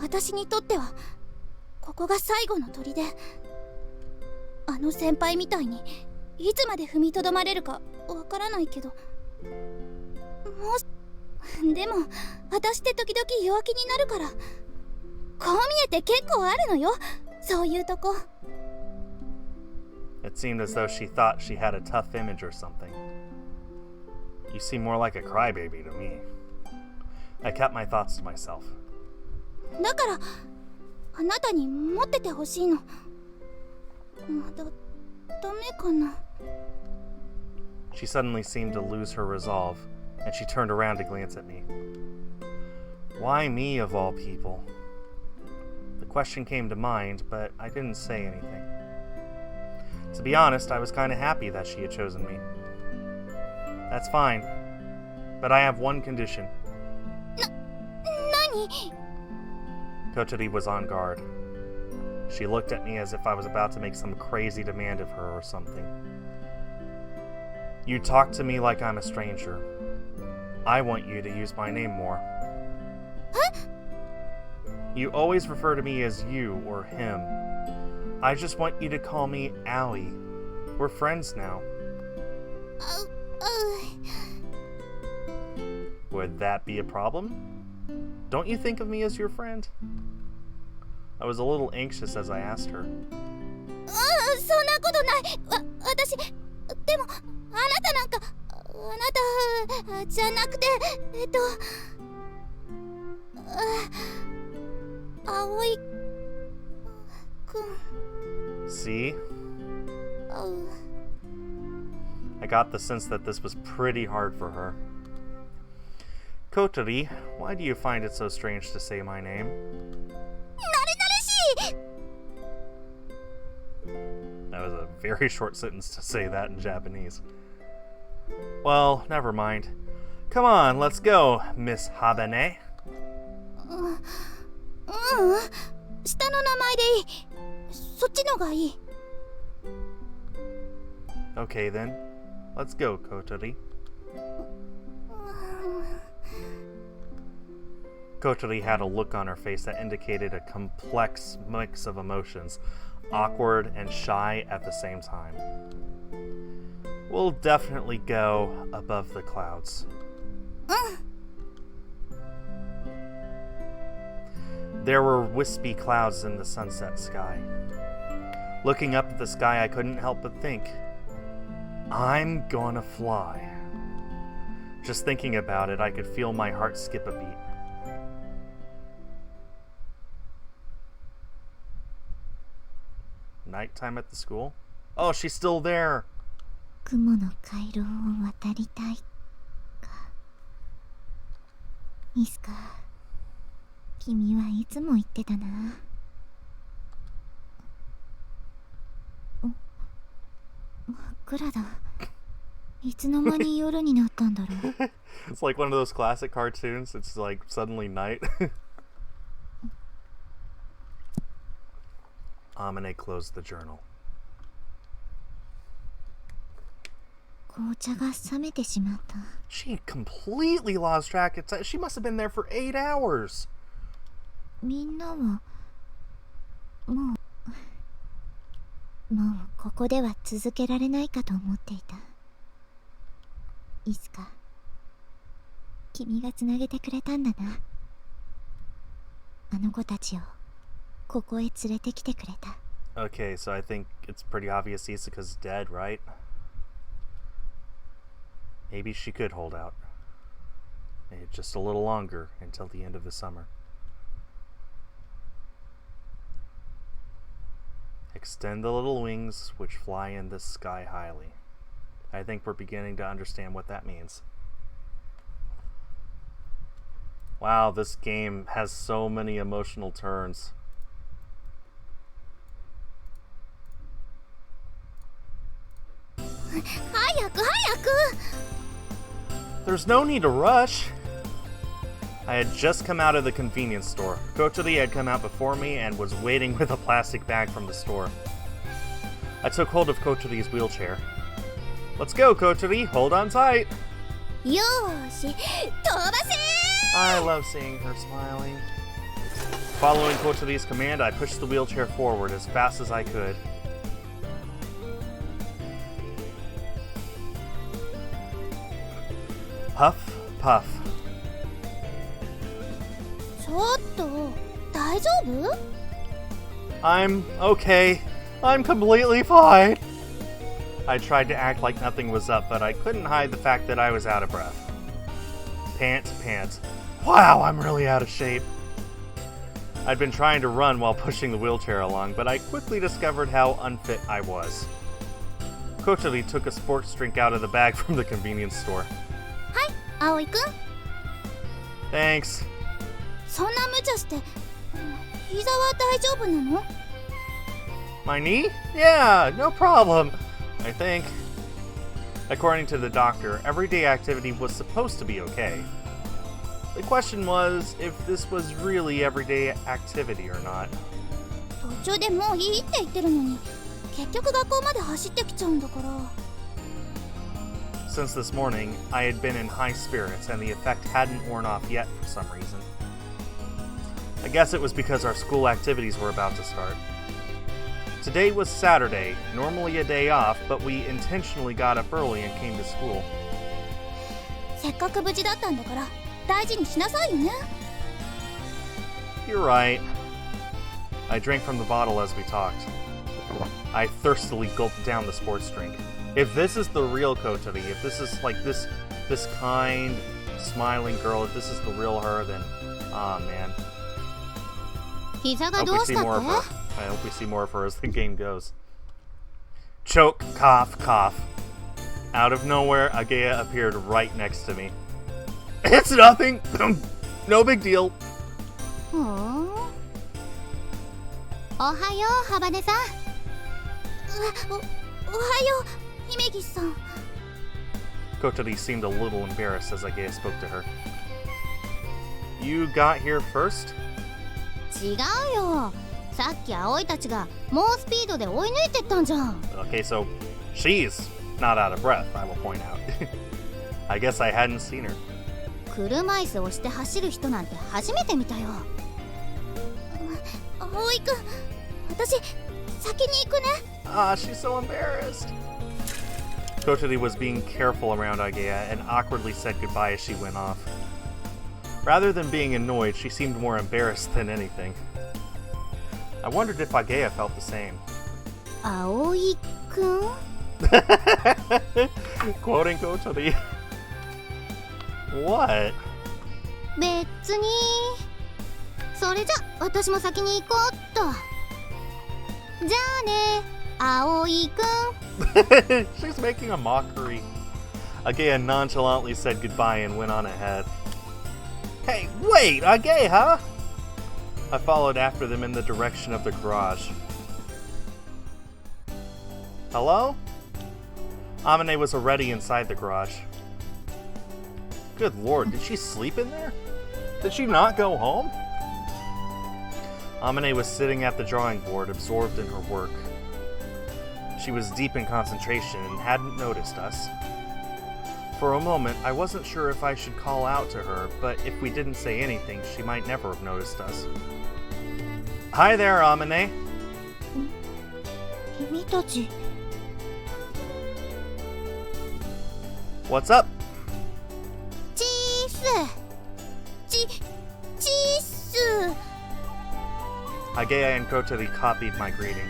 私にとってはここが最後の砦。あの先輩みたいにいつまで踏みとどまれるかわからないけど、でも私って時々弱気になるから、こう見えて結構あるのよ、そういうとこ。 It seemed as though she thought she had a tough image or something. You seem more like a crybaby to me. I kept my thoughts to myself. だからあなたに持っててほしいの。ダメかな。 She suddenly seemed to lose her resolve, and she turned around to glance at me. Why me, of all people? The question came to mind, but I didn't say anything. To be honest, I was kind of happy that she had chosen me. That's fine, but I have one condition. 何？ Kotori was on guard. She looked at me as if I was about to make some crazy demand of her or something. You talk to me like I'm a stranger. I want you to use my name more. Huh? You always refer to me as you or him. I just want you to call me Allie. We're friends now. Would that be a problem? Don't you think of me as your friend? I was a little anxious as I asked her. そんなことない。私、でも、あなたなんか、あなた、じゃなくて、葵くん。See? I got the sense that this was pretty hard for her. Kotori, why do you find it so strange to say my name? That was a very short sentence to say that in Japanese. Well, never mind. Come on, let's go, Miss Habane. 下の名前でいい。そっちのがいい。Okay then, let's go, Kotori. Kotori had a look on her face that indicated a complex mix of emotions, awkward and shy at the same time. We'll definitely go above the clouds. There were wispy clouds in the sunset sky. Looking up at the sky, I couldn't help but think, I'm gonna fly. Just thinking about it, I could feel my heart skip a beat. Nighttime at the school? Oh, she's still there! 雲の回廊を渡りたいか。ミスカ、君はいつも言ってたな。真っ暗だ。いつの間に夜になったんだろう。It's like one of those classic cartoons. It's like suddenly night. Amane closed the journal. 紅茶が冷めてしまった。She completely lost track of time. She must have been there for 8 hours. みんなはもうここでは続けられないかと思っていた。いつか君がつなげてくれたんだな。あの子たちをここへ連れてきてくれた。Okay, so I think it's pretty obvious Isuka's dead, right? Maybe she could hold out. Maybe just a little longer until the end of the summer. Extend the little wings which fly in the sky highly. I think we're beginning to understand what that means. Wow, this game has so many emotional turns. There's no need to rush. I had just come out of the convenience store. Kotori had come out before me and was waiting with a plastic bag from the store. I took hold of Kotori's wheelchair. Let's go, Kotori. Hold on tight. よーし、飛ばせー! I love seeing her smiling. Following Kotori's command, I pushed the wheelchair forward as fast as I could. Puff, puff. ちょっと、大丈夫? I'm okay. I'm completely fine. I tried to act like nothing was up, but I couldn't hide the fact that I was out of breath. Pant, pant. Wow, I'm really out of shape. I'd been trying to run while pushing the wheelchair along, but I quickly discovered how unfit I was. Kotori took a sports drink out of the bag from the convenience store. はい、葵くん。 Thanks. そんな無茶して、膝は大丈夫なの? My knee? Yeah, no problem, I think. According to the doctor, everyday activity was supposed to be okay. The question was if this was really everyday activity or not. 途中でもういいって言ってるのに結局学校まで走ってきちゃうんだから。 Since this morning, I had been in high spirits and the effect hadn't worn off yet for some reason. I guess it was because our school activities were about to start. Today was Saturday, normally a day off, but we intentionally got up early and came to school. せっかく無事だったんだから大事にしなさいよね。 You're right. I drank from the bottle as we talked. I thirstily gulped down the sports drink. If this is the real Kotori, if this is like this kind, smiling girl, if this is the real her, then, aw, man. 膝 I が hope ど we うし see たっ more of her. て？ I hope we see more of her as the game goes. Choke, cough, cough. Out of nowhere, Agea appeared right next to me. It's nothing! No big deal. ふーん。おはよう、ハバネさん。おはよう姫岸さん。 Kotori seemed a little embarrassed as Agea spoke to her. You got here first? 違うよ。さっき葵たちが猛スピードで追い抜いてったんじゃん。 Okay, so she's not out of breath, I will point out. I guess I hadn't seen her. 車椅子をして走る人なんて初めて見たよ。葵くん、私先に行くね。 Ah, she's so embarrassed. Kotori was being careful around Agea and awkwardly said goodbye as she went off. Rather than being annoyed, she seemed more embarrassed than anything. I wondered if Agea felt the same. 葵くん？ Quoting Kotori. What? 別に。それじゃ私も先に行こうっと。じゃあね、葵くん。 She's making a mockery. Agea nonchalantly said goodbye and went on ahead. Hey, wait, Agea! I followed after them in the direction of the garage. Hello? Amane was already inside the garage. Good lord, did she sleep in there? Did she not go home? Amane was sitting at the drawing board, absorbed in her work. She was deep in concentration and hadn't noticed us. For a moment, I wasn't sure if I should call out to her, but if we didn't say anything, she might never have noticed us. Hi there, Amane. 君たち。 What's up? チース。チース。 Agea and Kotori copied my greeting.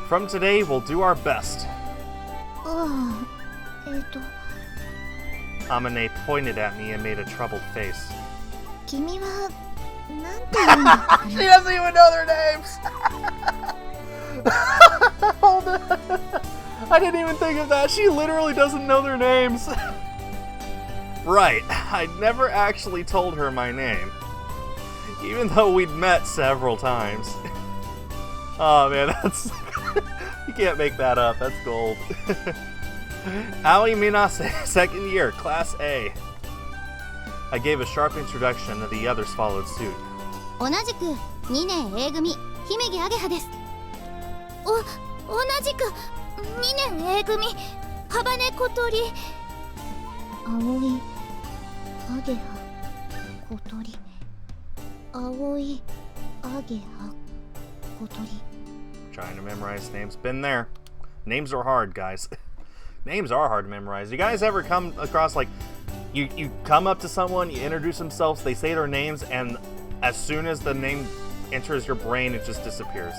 From today, we'll do our best. ああ、Amane pointed at me and made a troubled face. 君はなんて言うんだったか She な。 doesn't even know their names! Hold on. I didn't even think of that. She literally doesn't know their names. Right, I never actually told her my name. Even though we'd met several times. Oh man, that's... You can't make that up, that's gold. Aoi Minase, second year, Class A. I gave a sharp introduction and the others followed suit. 同じく2年 A 組姫木あげはです。同じく2年 A 組幅根小鳥。葵アゲハ小鳥。葵アゲハ小鳥。 Trying to memorize names. Been there. Names are hard, guys. Names are hard to memorize. You guys ever come across, like, you come up to someone, you introduce themselves, they say their names, and as soon as the name enters your brain, it just disappears.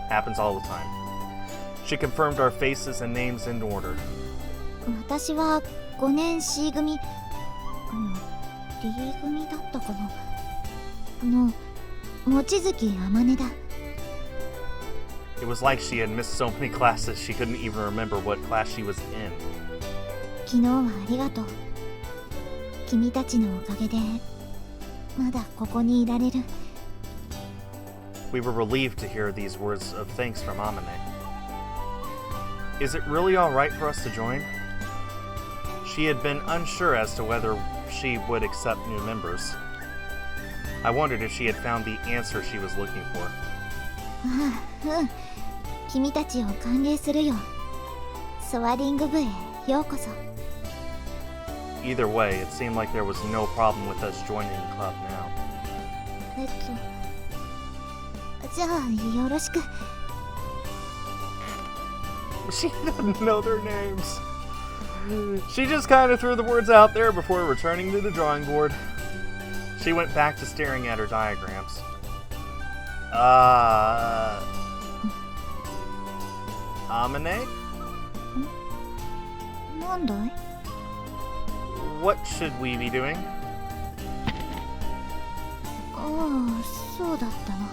Happens all the time. She confirmed our faces and names in order. 私は5年 C 組D 組だったかな望月あまねだ。 It was like she had missed so many classes she couldn't even remember what class she was in. 昨日はありがとう。君たちのおかげでまだここにいられる。 We were relieved to hear these words of thanks from Amane. Is it really alright for us to join? She had been unsure as to whether she would accept new members. I wondered if she had found the answer she was looking for. ああ、うん。君たちを歓迎するよ。ソアリング部へようこそ。 Either way, it seemed like there was no problem with us joining the club now. じゃあよろしく。 She doesn't know their names. She just kind of threw the words out there before returning to the drawing board. She went back to staring at her diagrams. Amane? なんだい？ What should we be doing? ああ、そうだったな。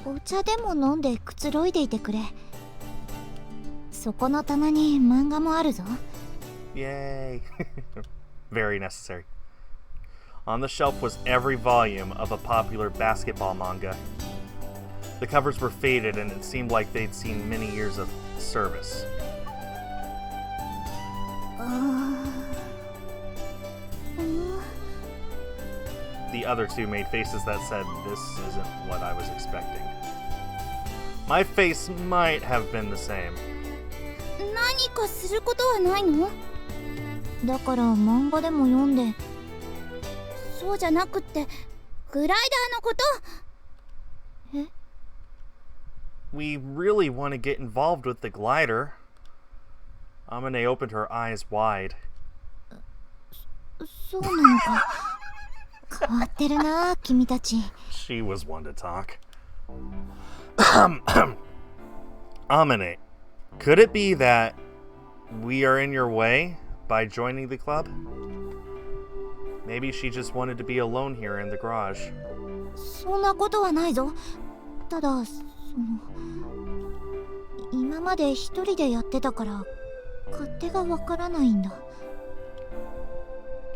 お茶でも飲んでくつろいでいてくれ。そこの棚に漫画もあるぞ。 Yay. Very necessary. On the shelf was every volume of a popular basketball manga. The covers were faded and it seemed like they'd seen many years of service. ああ。The other two made faces that said, "This isn't what I was expecting." My face might have been the same. 何かすることはないの？だから漫画でも読んで。そうじゃなくって、グライダーのこと。え？ We really want to get involved with the glider. Amane opened her eyes wide. そうなのか。変わってるな、君たち。 She was one to talk. Amane, could it be that we are in your way by joining the club? Maybe she just wanted to be alone here in the garage. そんなことはないぞ。ただ、今まで一人でやってたから勝手がわからないんだ。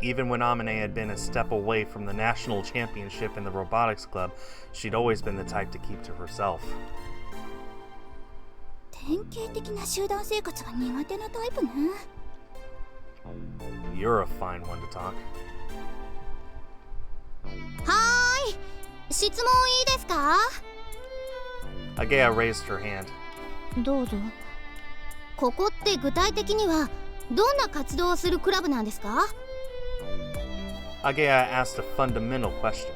Even when Amane had been a step away from the national championship in the robotics club, she'd always been the type to keep to herself. 典型的な集団生活が苦手なタイプね。You're a fine one to talk. はーい、質問いいですか？ Agea raised her hand. どうぞ。ここって具体的にはどんな活動をするクラブなんですか？ Agea asked a fundamental question.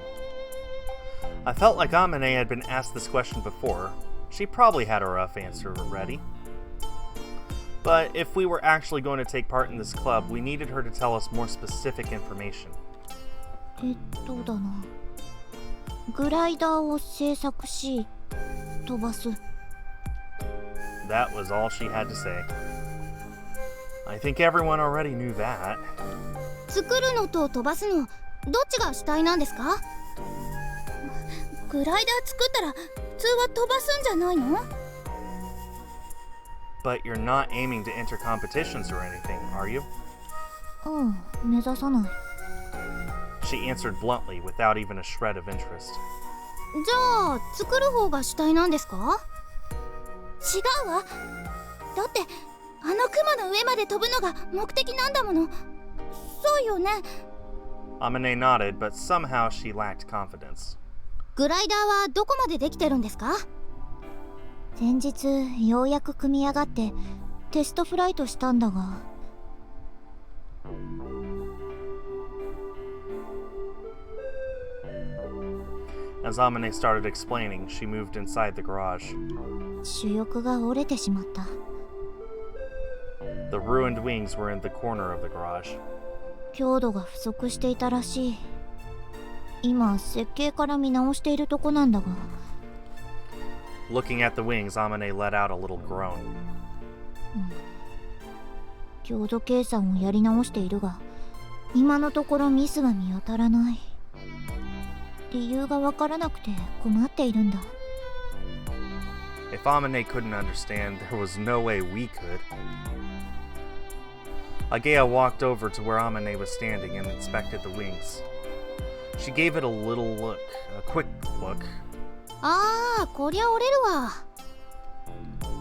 I felt like Amane had been asked this question before. She probably had a rough answer ready. But if we were actually going to take part in this club, we needed her to tell us more specific information. だな。グライダーを製作し、飛ばす。 That was all she had to say. I think everyone already knew that. 作るのと飛ばすのどっちが主体なんですか？グライダー作ったら普通は飛ばすんじゃないの？ But you're not aiming to enter competitions or anything, are you? うん、目指さない。 She answered bluntly without even a shred of interest. じゃあ作る方が主体なんですか？違うわ。だってあの雲の上まで飛ぶのが目的なんだもの。そうよね。 Amane nodded, but somehow she lacked confidence. グライダーはどこまでできてるんですか？先日ようやく組み上がってテストフライトしたんだが。As Amane started explaining, she moved inside the garage. 主翼が折れてしまった。 The ruined wings were in the corner of the garage. 強度が不足していたらしい。今設計から見直しているとこなんだが。 Looking at the wings, Amane let out a little groan. 強度計算をやり直しているが、今のところミスが見当たらない。理由がわからなくて困っているんだ。 If Amane couldn't understand, there was no way we could. Agea walked over to where Amane was standing and inspected the wings. She gave it a little look, a quick look. ああ、こりゃ折れるわ。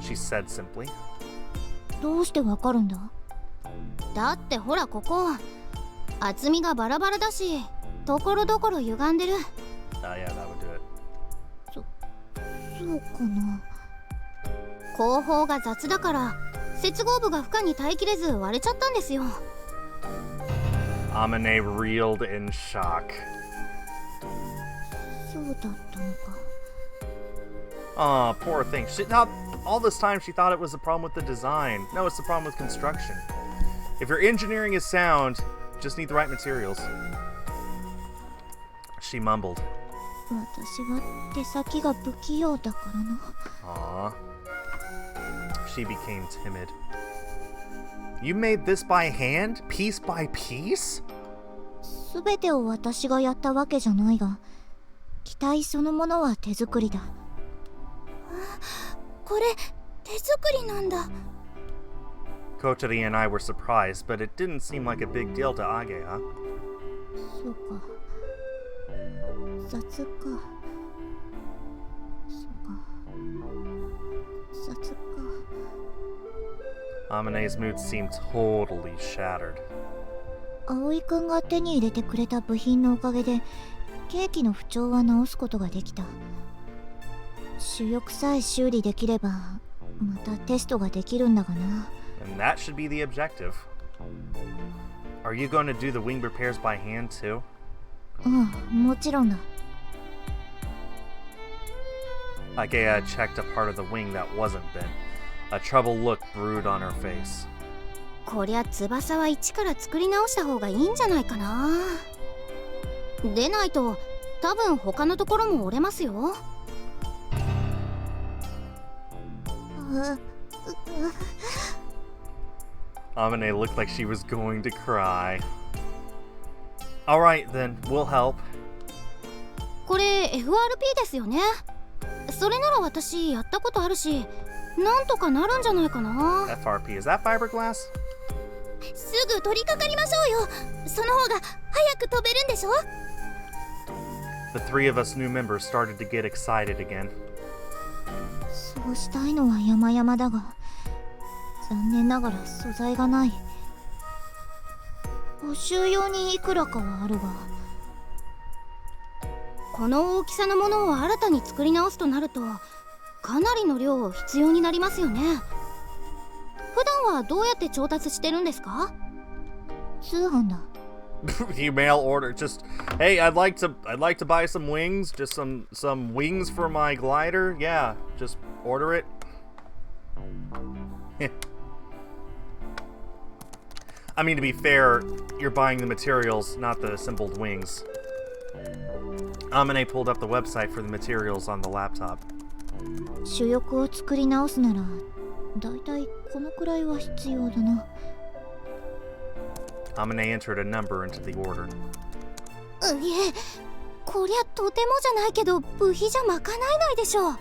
She said simply. どうしてわかるんだ？だってほらここ厚みがバラバラだし、ところどころ歪んでる。Yeah, that would do it. そうかな。後方が雑だから接合部が負荷に耐えきれず割れちゃったんですよ。Amane reeled in shock. そうだったのか。Aw, poor thing. She thought, all this time she thought it was a problem with the design. No, it's the problem with construction. If your engineering is sound, just need the right materials. She mumbled. 私は手先が不器用だからな。Aw. She became timid. You made this by hand? Piece by piece? すべてを私がやったわけじゃないが、機体そのものは手作りだ。これ手作りなんだ。 Kotori and I were surprised, but it didn't seem like a big deal to Agea. そうか。雑か。そうか。雑か。Amane's mood seemed totally shattered. 葵くんが手に入れてくれた部品のおかげでケーキの不調は直すことができた。主翼さえ修理できればまたテストができるんだがな。 And that should be the objective. Are you going to do the wing repairs by hand too? うん、もちろんだ。Agea checked a part of the wing that wasn't bent. A troubled look brewed on her face. こりゃ翼は一から作り直した方がいいんじゃないかな。でないと多分他のところも折れますよ。Amane looked like she was going to cry. Alright then, we'll help. これ FRP ですよね。それなら私やったことあるし、なんとかなるんじゃないかな。 FRP, is that fiberglass? すぐ取り掛かりましょうよ。その方が早く飛べるんでしょ。 The three of us new members started to get excited again. そうしたいのは山々だが、残念ながら素材がない。補修用にいくらかはあるが、この大きさのものを新たに作り直すとなるとかなりの量必要になりますよね。普段はどうやって調達してるんですか？通販だ。You mail order just hey, I'd like to buy some wings, just some wings for my glider. Yeah, just order it. I mean, to be fair, you're buying the materials, not the assembled wings. Amane pulled up the website for the materials on the laptop. 主翼を作り直すならだいたいこのくらいは必要だな。Amane entered a number into the order. いえ、こりゃとてもじゃないけど部費じゃ賄えないでしょう。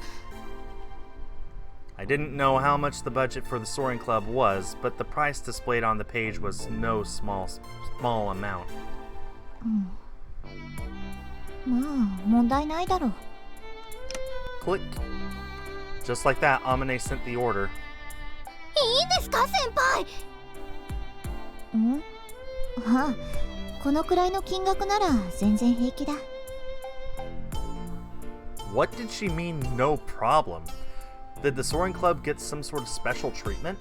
I didn't know how much the budget for the Soaring Club was, but the price displayed on the page was no small amount. まあ問題ないだろう。 Click. Just like that, Amane sent the order. いいんですか先輩。ああ、このくらいの金額なら全然平気だ。 What did she mean, no problem? Did the Soaring Club get some sort of special treatment?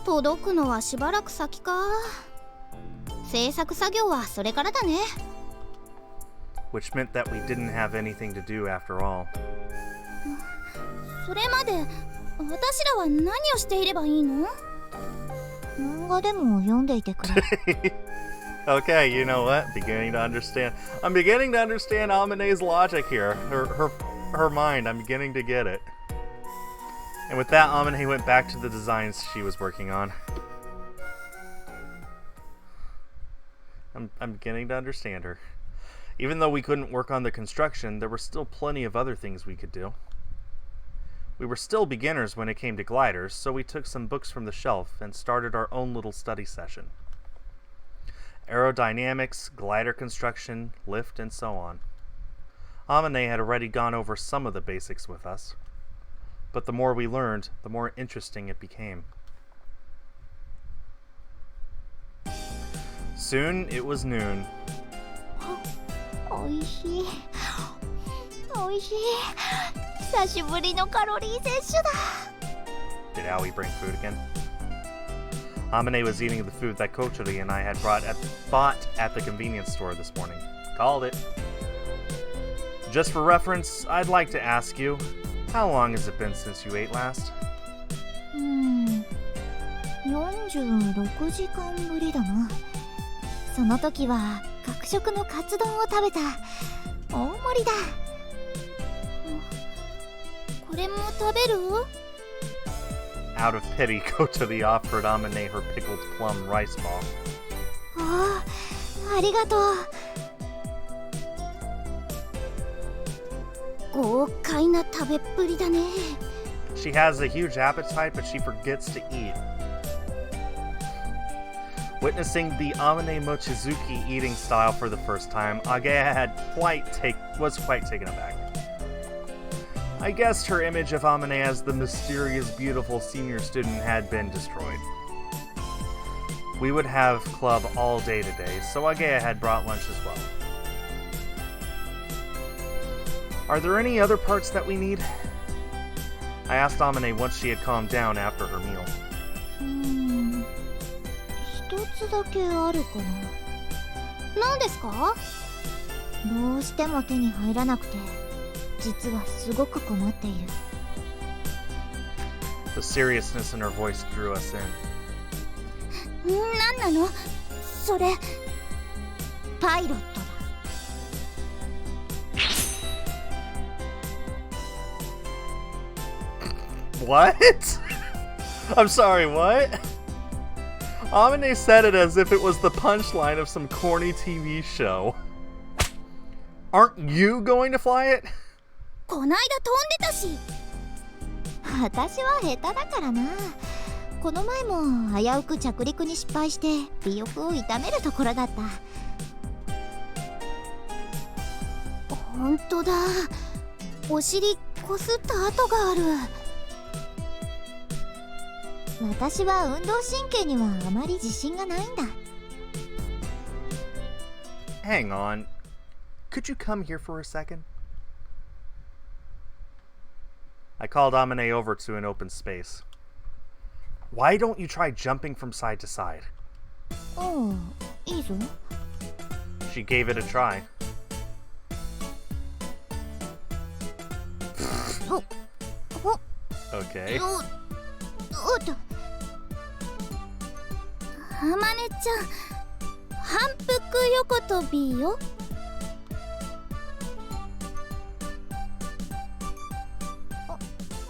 届くのはしばらく先か。制作作業はそれからだね。 Which meant that we didn't have anything to do after all. それまで私らは何をしていればいいの？漫画でも読んでいてくれ。Okay, you know what? I'm beginning to understand Amane's logic here. Her mind. I'm beginning to get it. And with that, Amane went back to the designs she was working on. I'm beginning to understand her. Even though we couldn't work on the construction, there were still plenty of other things we could do. We were still beginners when it came to gliders, so we took some books from the shelf and started our own little study session. Aerodynamics, glider construction, lift, and so on. Amane had already gone over some of the basics with us, but the more we learned, the more interesting it became. Soon it was noon. おいしい。味しい。久しぶりのカロリー摂取だ。 Did Aoi bring food again? Amane was eating the food that Kochuri and I had bought at the convenience store this morning. Called it. Just for reference, I'd like to ask you, how long has it been since you ate last? 46時間ぶりだな。その時は学食のカツ丼を食べた。大盛りだ。これも食べる？ Out of pity, Kochuri offered Amane her pickled plum rice ball. ああ、ありがとう。豪快な食べっぷりだね。 She has a huge appetite, but she forgets to eat. Witnessing the Amane Mochizuki eating style for the first time, Agaya was quite taken aback. I guessed her image of Amane as the mysterious, beautiful senior student had been destroyed. We would have club all day today, so Agaya had brought lunch as well. Are there any other parts that we need? I asked Amane once she had calmed down after her meal. 一つだけあるかな。何ですか？どうしても手に入らなくて、実はすごく困っている。The seriousness in her voice drew us in. 何なの？それ。パイロットだ。What? I'm sorry, what? Amane said it as if it was the punchline of some corny TV show. Aren't you going to fly it? こないだ飛んでたし。私は下手だからな。この前も危うく着陸に失敗して尾翼を痛めるところだった。本当だ。お尻こすった跡がある。私は運動神経にはあまり自信がないんだ。Hang on. Could you come here for a second? I called Amane over to an open space. Why don't you try jumping from side to side? おう、いいぞ。She gave it a try. お、 Okay. おっと。あまねちゃん、反復横跳びよ。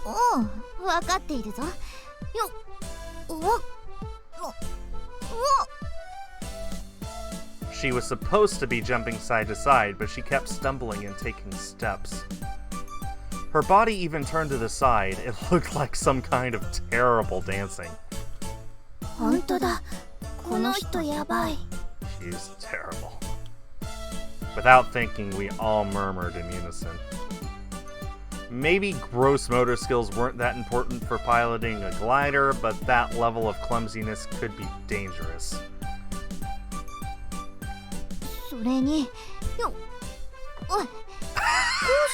おう、分かっているぞ。よっ、おっ、おっ、 She was supposed to be jumping side to side, but she kept stumbling and taking steps. Her body even turned to the side. It looked like some kind of terrible dancing. 本当だ。この人やばい。 She's terrible. Without thinking, we all murmured in unison. Maybe gross motor skills weren't that important for piloting a glider, but that level of clumsiness could be dangerous. それに、よっ、おい、高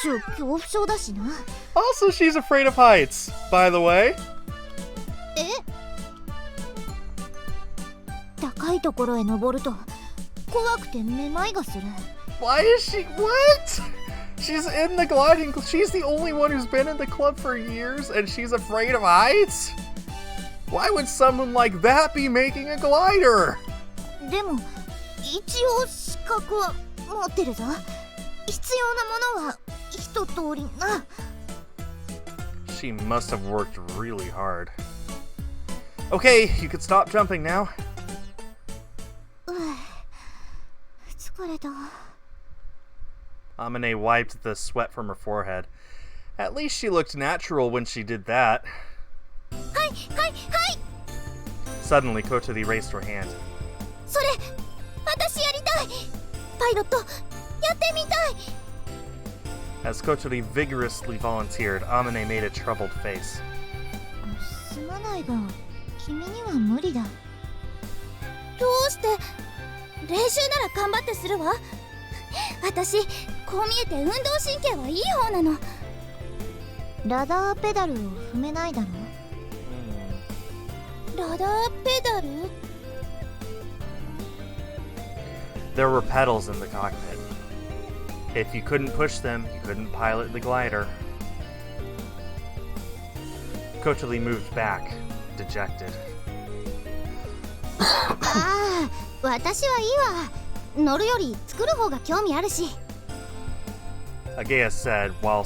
所恐怖症だしな。Also, she's afraid of heights, by the way. え？高いところへ登ると怖くてめまいがする。 Why is she... What? She's in the gliding... She's the only one who's been in the club for years, and she's afraid of heights? Why would someone like that be making a glider? でも一応資格は持ってるぞ。必要なものは一通りな。 She must have worked really hard. Okay, you can stop jumping now. 疲れた。 Amane wiped the sweat from her forehead. At least she looked natural when she did that. はいはいはい。 Suddenly, Kotori raised her hand. それ、私やりたい。パイロット、やってみたい。 As Kotori vigorously volunteered, Amane made a troubled face. すまないが、君には無理だ。どうして？練習なら頑張ってするわ。私、ここう見えて運動神経はいい方なの。ラダーペダルを踏めないだろ。ラダーペダル？ There were pedals in the cockpit. If you couldn't push them, you couldn't pilot the glider. Kocheli moved back, dejected. ああ、私はいいわ。乗るより作る方が興味あるし。Agea said while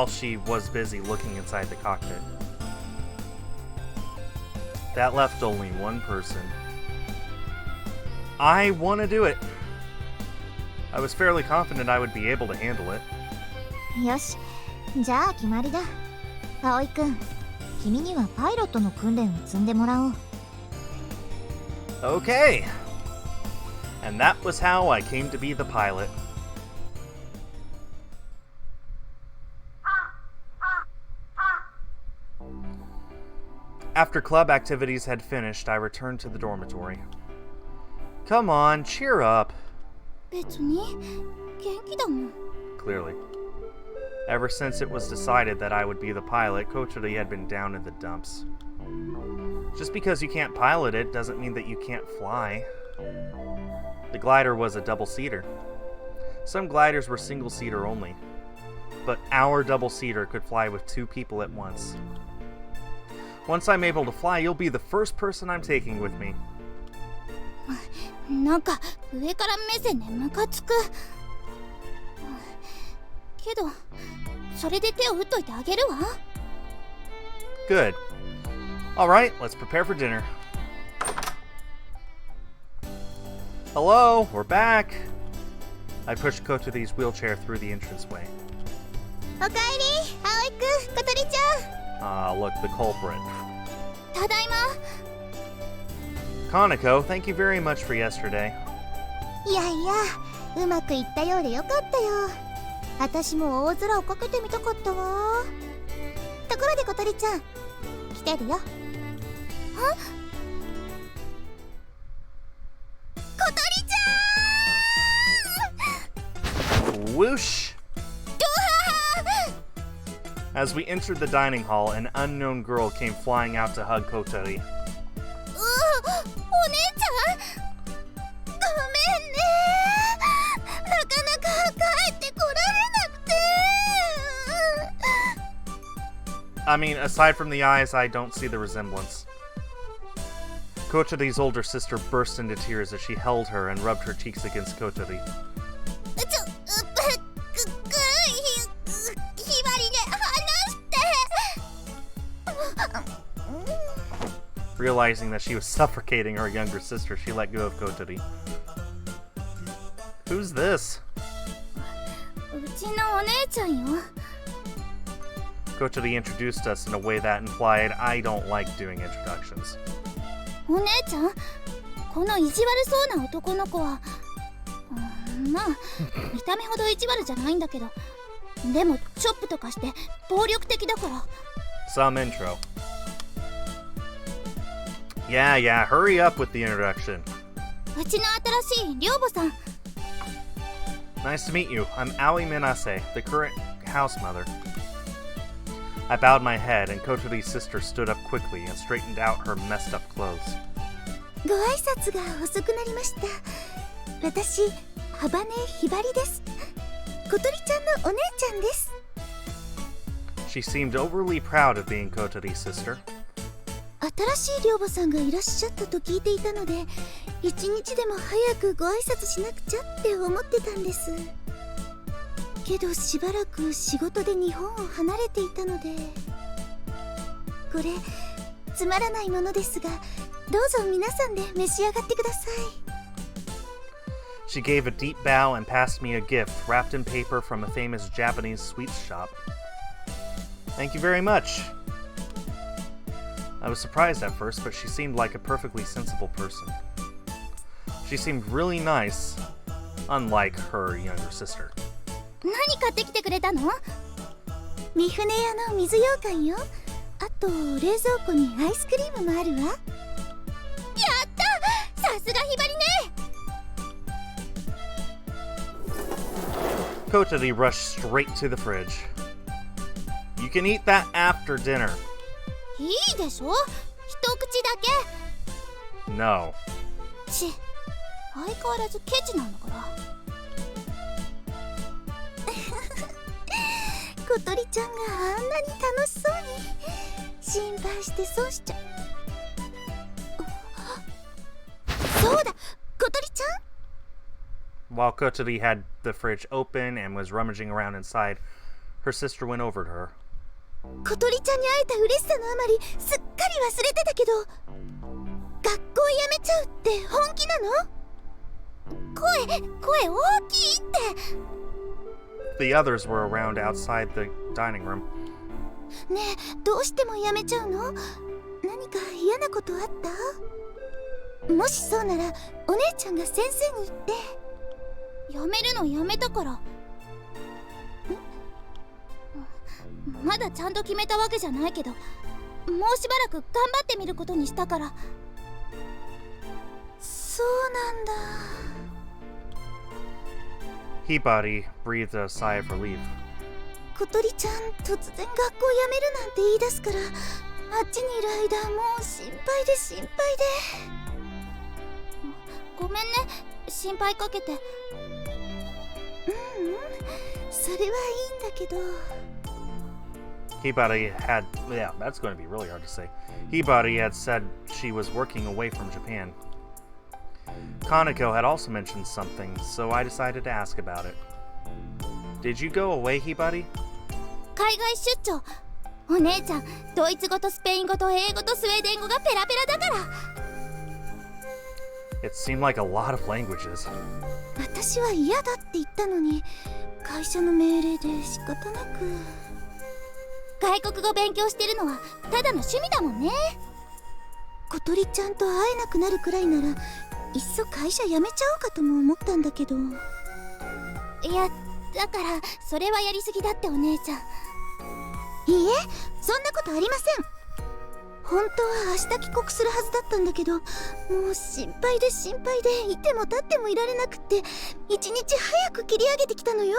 she was busy looking inside the cockpit. That left only one person. I want to do it. I was fairly confident I would be able to handle it. よし、じゃあ決まりだ。葵くん、君にはパイロットの訓練を積んでもらおう。Okay. And that was how I came to be the pilot. After club activities had finished, I returned to the dormitory. Come on, cheer up. 別に元気だもん。 Clearly. Ever since it was decided that I would be the pilot, Kocheli had been down in the dumps. Just because you can't pilot it doesn't mean that you can't fly. The glider was a double-seater. Some gliders were single-seater only, but our double-seater could fly with 2 people at once. Once I'm able to fly, you'll be the first person I'm taking with me. なんか上から目線でムカつく。けどそれで手を打っといてあげるわ。 Good. Alright, let's prepare for dinner. Hello, we're back. I pushed Kocheli's wheelchair through the entranceway. おかえり、葵くん、小鳥ちゃん。Look, the culprit. ただいま。 Kaneko, thank you very much for yesterday. いやいや、うまくいったようでよかったよ。私も大空をかけてみたかったわ。ところで小鳥ちゃん、来てるよ。は？小鳥ちゃん！ Whoosh! As we entered the dining hall, an unknown girl came flying out to hug Kocheli. お姉ちゃん、ごめんね。なかなか帰ってこられなくて。 I mean, aside from the eyes, I don't see the resemblance. Kocheli's older sister burst into tears as she held her and rubbed her cheeks against Kocheli. ひばりね、離して。 Realizing that she was suffocating her younger sister, she let go of Kocheli. Who's this? うちのお姉ちゃんよ。 Kocheli introduced us in a way that implied I don't like doing introductions. お姉ちゃん、この意地悪そうな男の子は、まあ見た目ほど意地悪じゃないんだけど、でもチョップとかして暴力的だから。 Some intro. Yeah, hurry up with the introduction. うちの新しい寮母さん。 Nice to meet you. I'm Aoi Minase, the current house mother. I bowed my head, and Kocheli's sister stood up quickly and straightened out her messed up clothes. ご挨拶が遅くなりました。私、ハバネひばりです。小鳥ちゃんのお姉ちゃんです。 She seemed overly proud of being Kocheli's sister. 新しい寮母さんがいらっしゃったと聞いていたので、一日でも早くご挨拶しなくちゃって思ってたんです。けどしばらく仕事で日本を離れていたので、これつまらないものですが、どうぞ皆さんで召し上がってください。 She gave a deep bow and passed me a gift wrapped in paper from a famous Japanese sweets shop. Thank you very much. I was surprised at first, but she seemed like a perfectly sensible person. She seemed really nice, unlike her younger sister. 何買ってきてくれたの？三船屋の水羊羹よ。あと冷蔵庫にアイスクリームもあるわ。やった！さすがひばりね。Kotori rushed straight to the fridge. You can eat that after dinner. いいでしょ、一口だけ。 No. ち、相変わらずケチなんだから。小鳥ちゃんがあんなに楽しそうに。心配して損しちゃう。そうだ、小鳥ちゃん。 While Kotori had the fridge open and was rummaging around inside, her sister went over to her. 小鳥ちゃんに会えた嬉しさのあまりすっかり忘れてたけど、学校辞めちゃうって本気なの？声大きいって。 The others were around outside the dining room. ねえ、どうしても辞めちゃうの？何か嫌なことあった？もしそうならお姉ちゃんが先生に言って。辞めるのやめたから。まだちゃんと決めたわけじゃないけど、もうしばらく頑張ってみることにしたから。そうなんだ。 Hibari breathed a sigh of relief. 小鳥ちゃん、突然学校辞めるなんて言い出すから、あっちにいる間もう心配で心配で。ごめんね、心配かけて。それはいいんだけど。 Hibari had... Yeah, that's going to be really hard to say. Hibari had said she was working away from Japan. Kaneko had also mentioned something, so I decided to ask about it. Did you go away, Hibari? 海外出張。お姉ちゃん、ドイツ語とスペイン語と英語とスウェーデン語がペラペラだから。 It seemed like a lot of languages. 私は嫌だって言ったのに、会社の命令で仕方なく。外国語勉強してるのはただの趣味だもんね。小鳥ちゃんと会えなくなるくらいなら、いっそ会社辞めちゃおうかとも思ったんだけど。いや、だからそれはやりすぎだってお姉ちゃん。いいえ、そんなことありません。本当は明日帰国するはずだったんだけど、もう心配で心配でいても立ってもいられなくって、一日早く切り上げてきたのよ。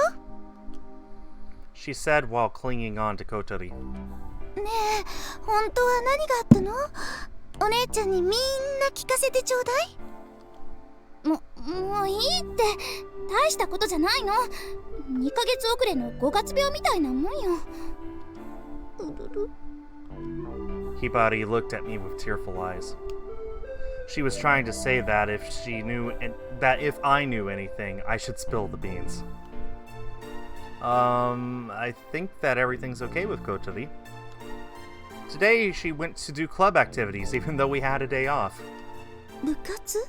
She said while clinging on to Kotori. ねえ、本当は何があったの？お姉ちゃんにみんな聞かせてちょうだい。もういいって、大したことじゃないの。2ヶ月遅れの5月病みたいなもんよ。うるる。 Hibari looked at me with tearful eyes. She was trying to say that if I knew anything, I should spill the beans. I think that everything's okay with Kotori. Today, she went to do club activities, even though we had a day off. 部活？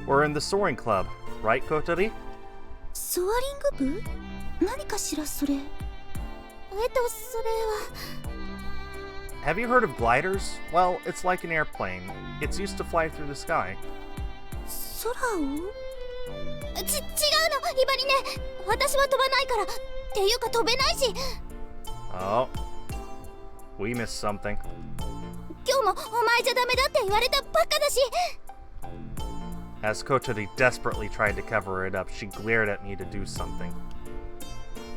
We're in the soaring club, right, Kotori? ソアリング部？何かしらそれ。それは。 Have you heard of gliders? Well, it's like an airplane. It's used to fly through the sky. 空を？違うの、ひばりね。私は飛ばないから。っていうか飛べないし。 Oh, we missed something. 今日もお前じゃダメだって言われたばっかだし。 As Kotori desperately tried to cover it up, she glared at me to do something.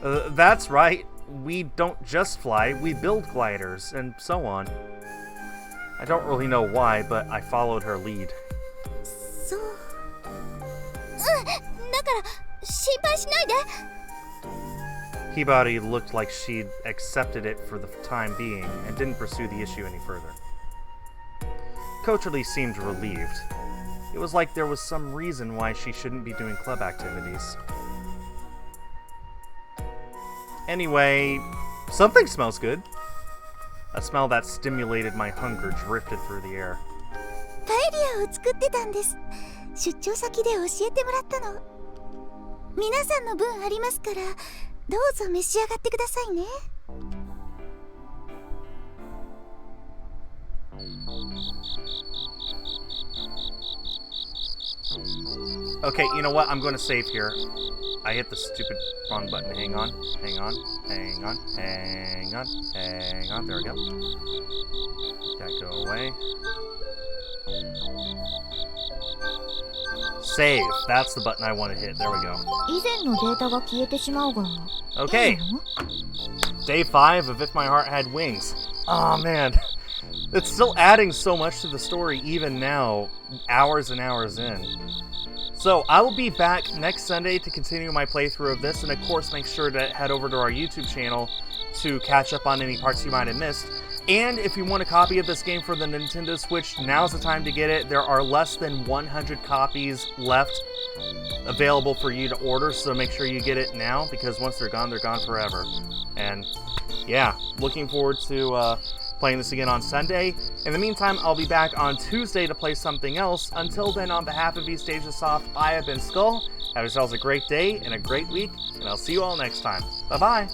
That's right. We don't just fly, we build gliders, and so on. I don't really know why, but I followed her lead. そう。だから心配しないで。 Hibari looked like she'd accepted it for the time being and didn't pursue the issue any further. Kotori seemed relieved. It was like there was some reason why she shouldn't be doing club activities. Anyway, something smells good. A smell that stimulated my hunger drifted through the air. パエリアを作ってたんです。出張先で教えてもらったの。皆さんの分ありますから、どうぞ召し上がってくださいね。 Okay, you know what? I'm going to save here. I hit the stupid wrong button. Hang on. There we go. That go away. Save. That's the button I want to hit. There we go. 以前のデータが消えてしまうが Okay. いいの Day 5 of If My Heart Had Wings. Oh man. It's still adding so much to the story even now, hours and hours in. So I will be back next Sunday to continue my playthrough of this, and of course make sure to head over to our YouTube channel to catch up on any parts you might have missed. And if you want a copy of this game for the Nintendo Switch, now's the time to get it. There are less than 100 copies left available for you to order, so make sure you get it now, because once they're gone forever. And yeah, looking forward to playing this again on Sunday. In the meantime, I'll be back on Tuesday to play something else. Until then, on behalf of East Asia Soft, I have been Skull. Have yourselves a great day and a great week, and I'll see you all next time. Bye-bye!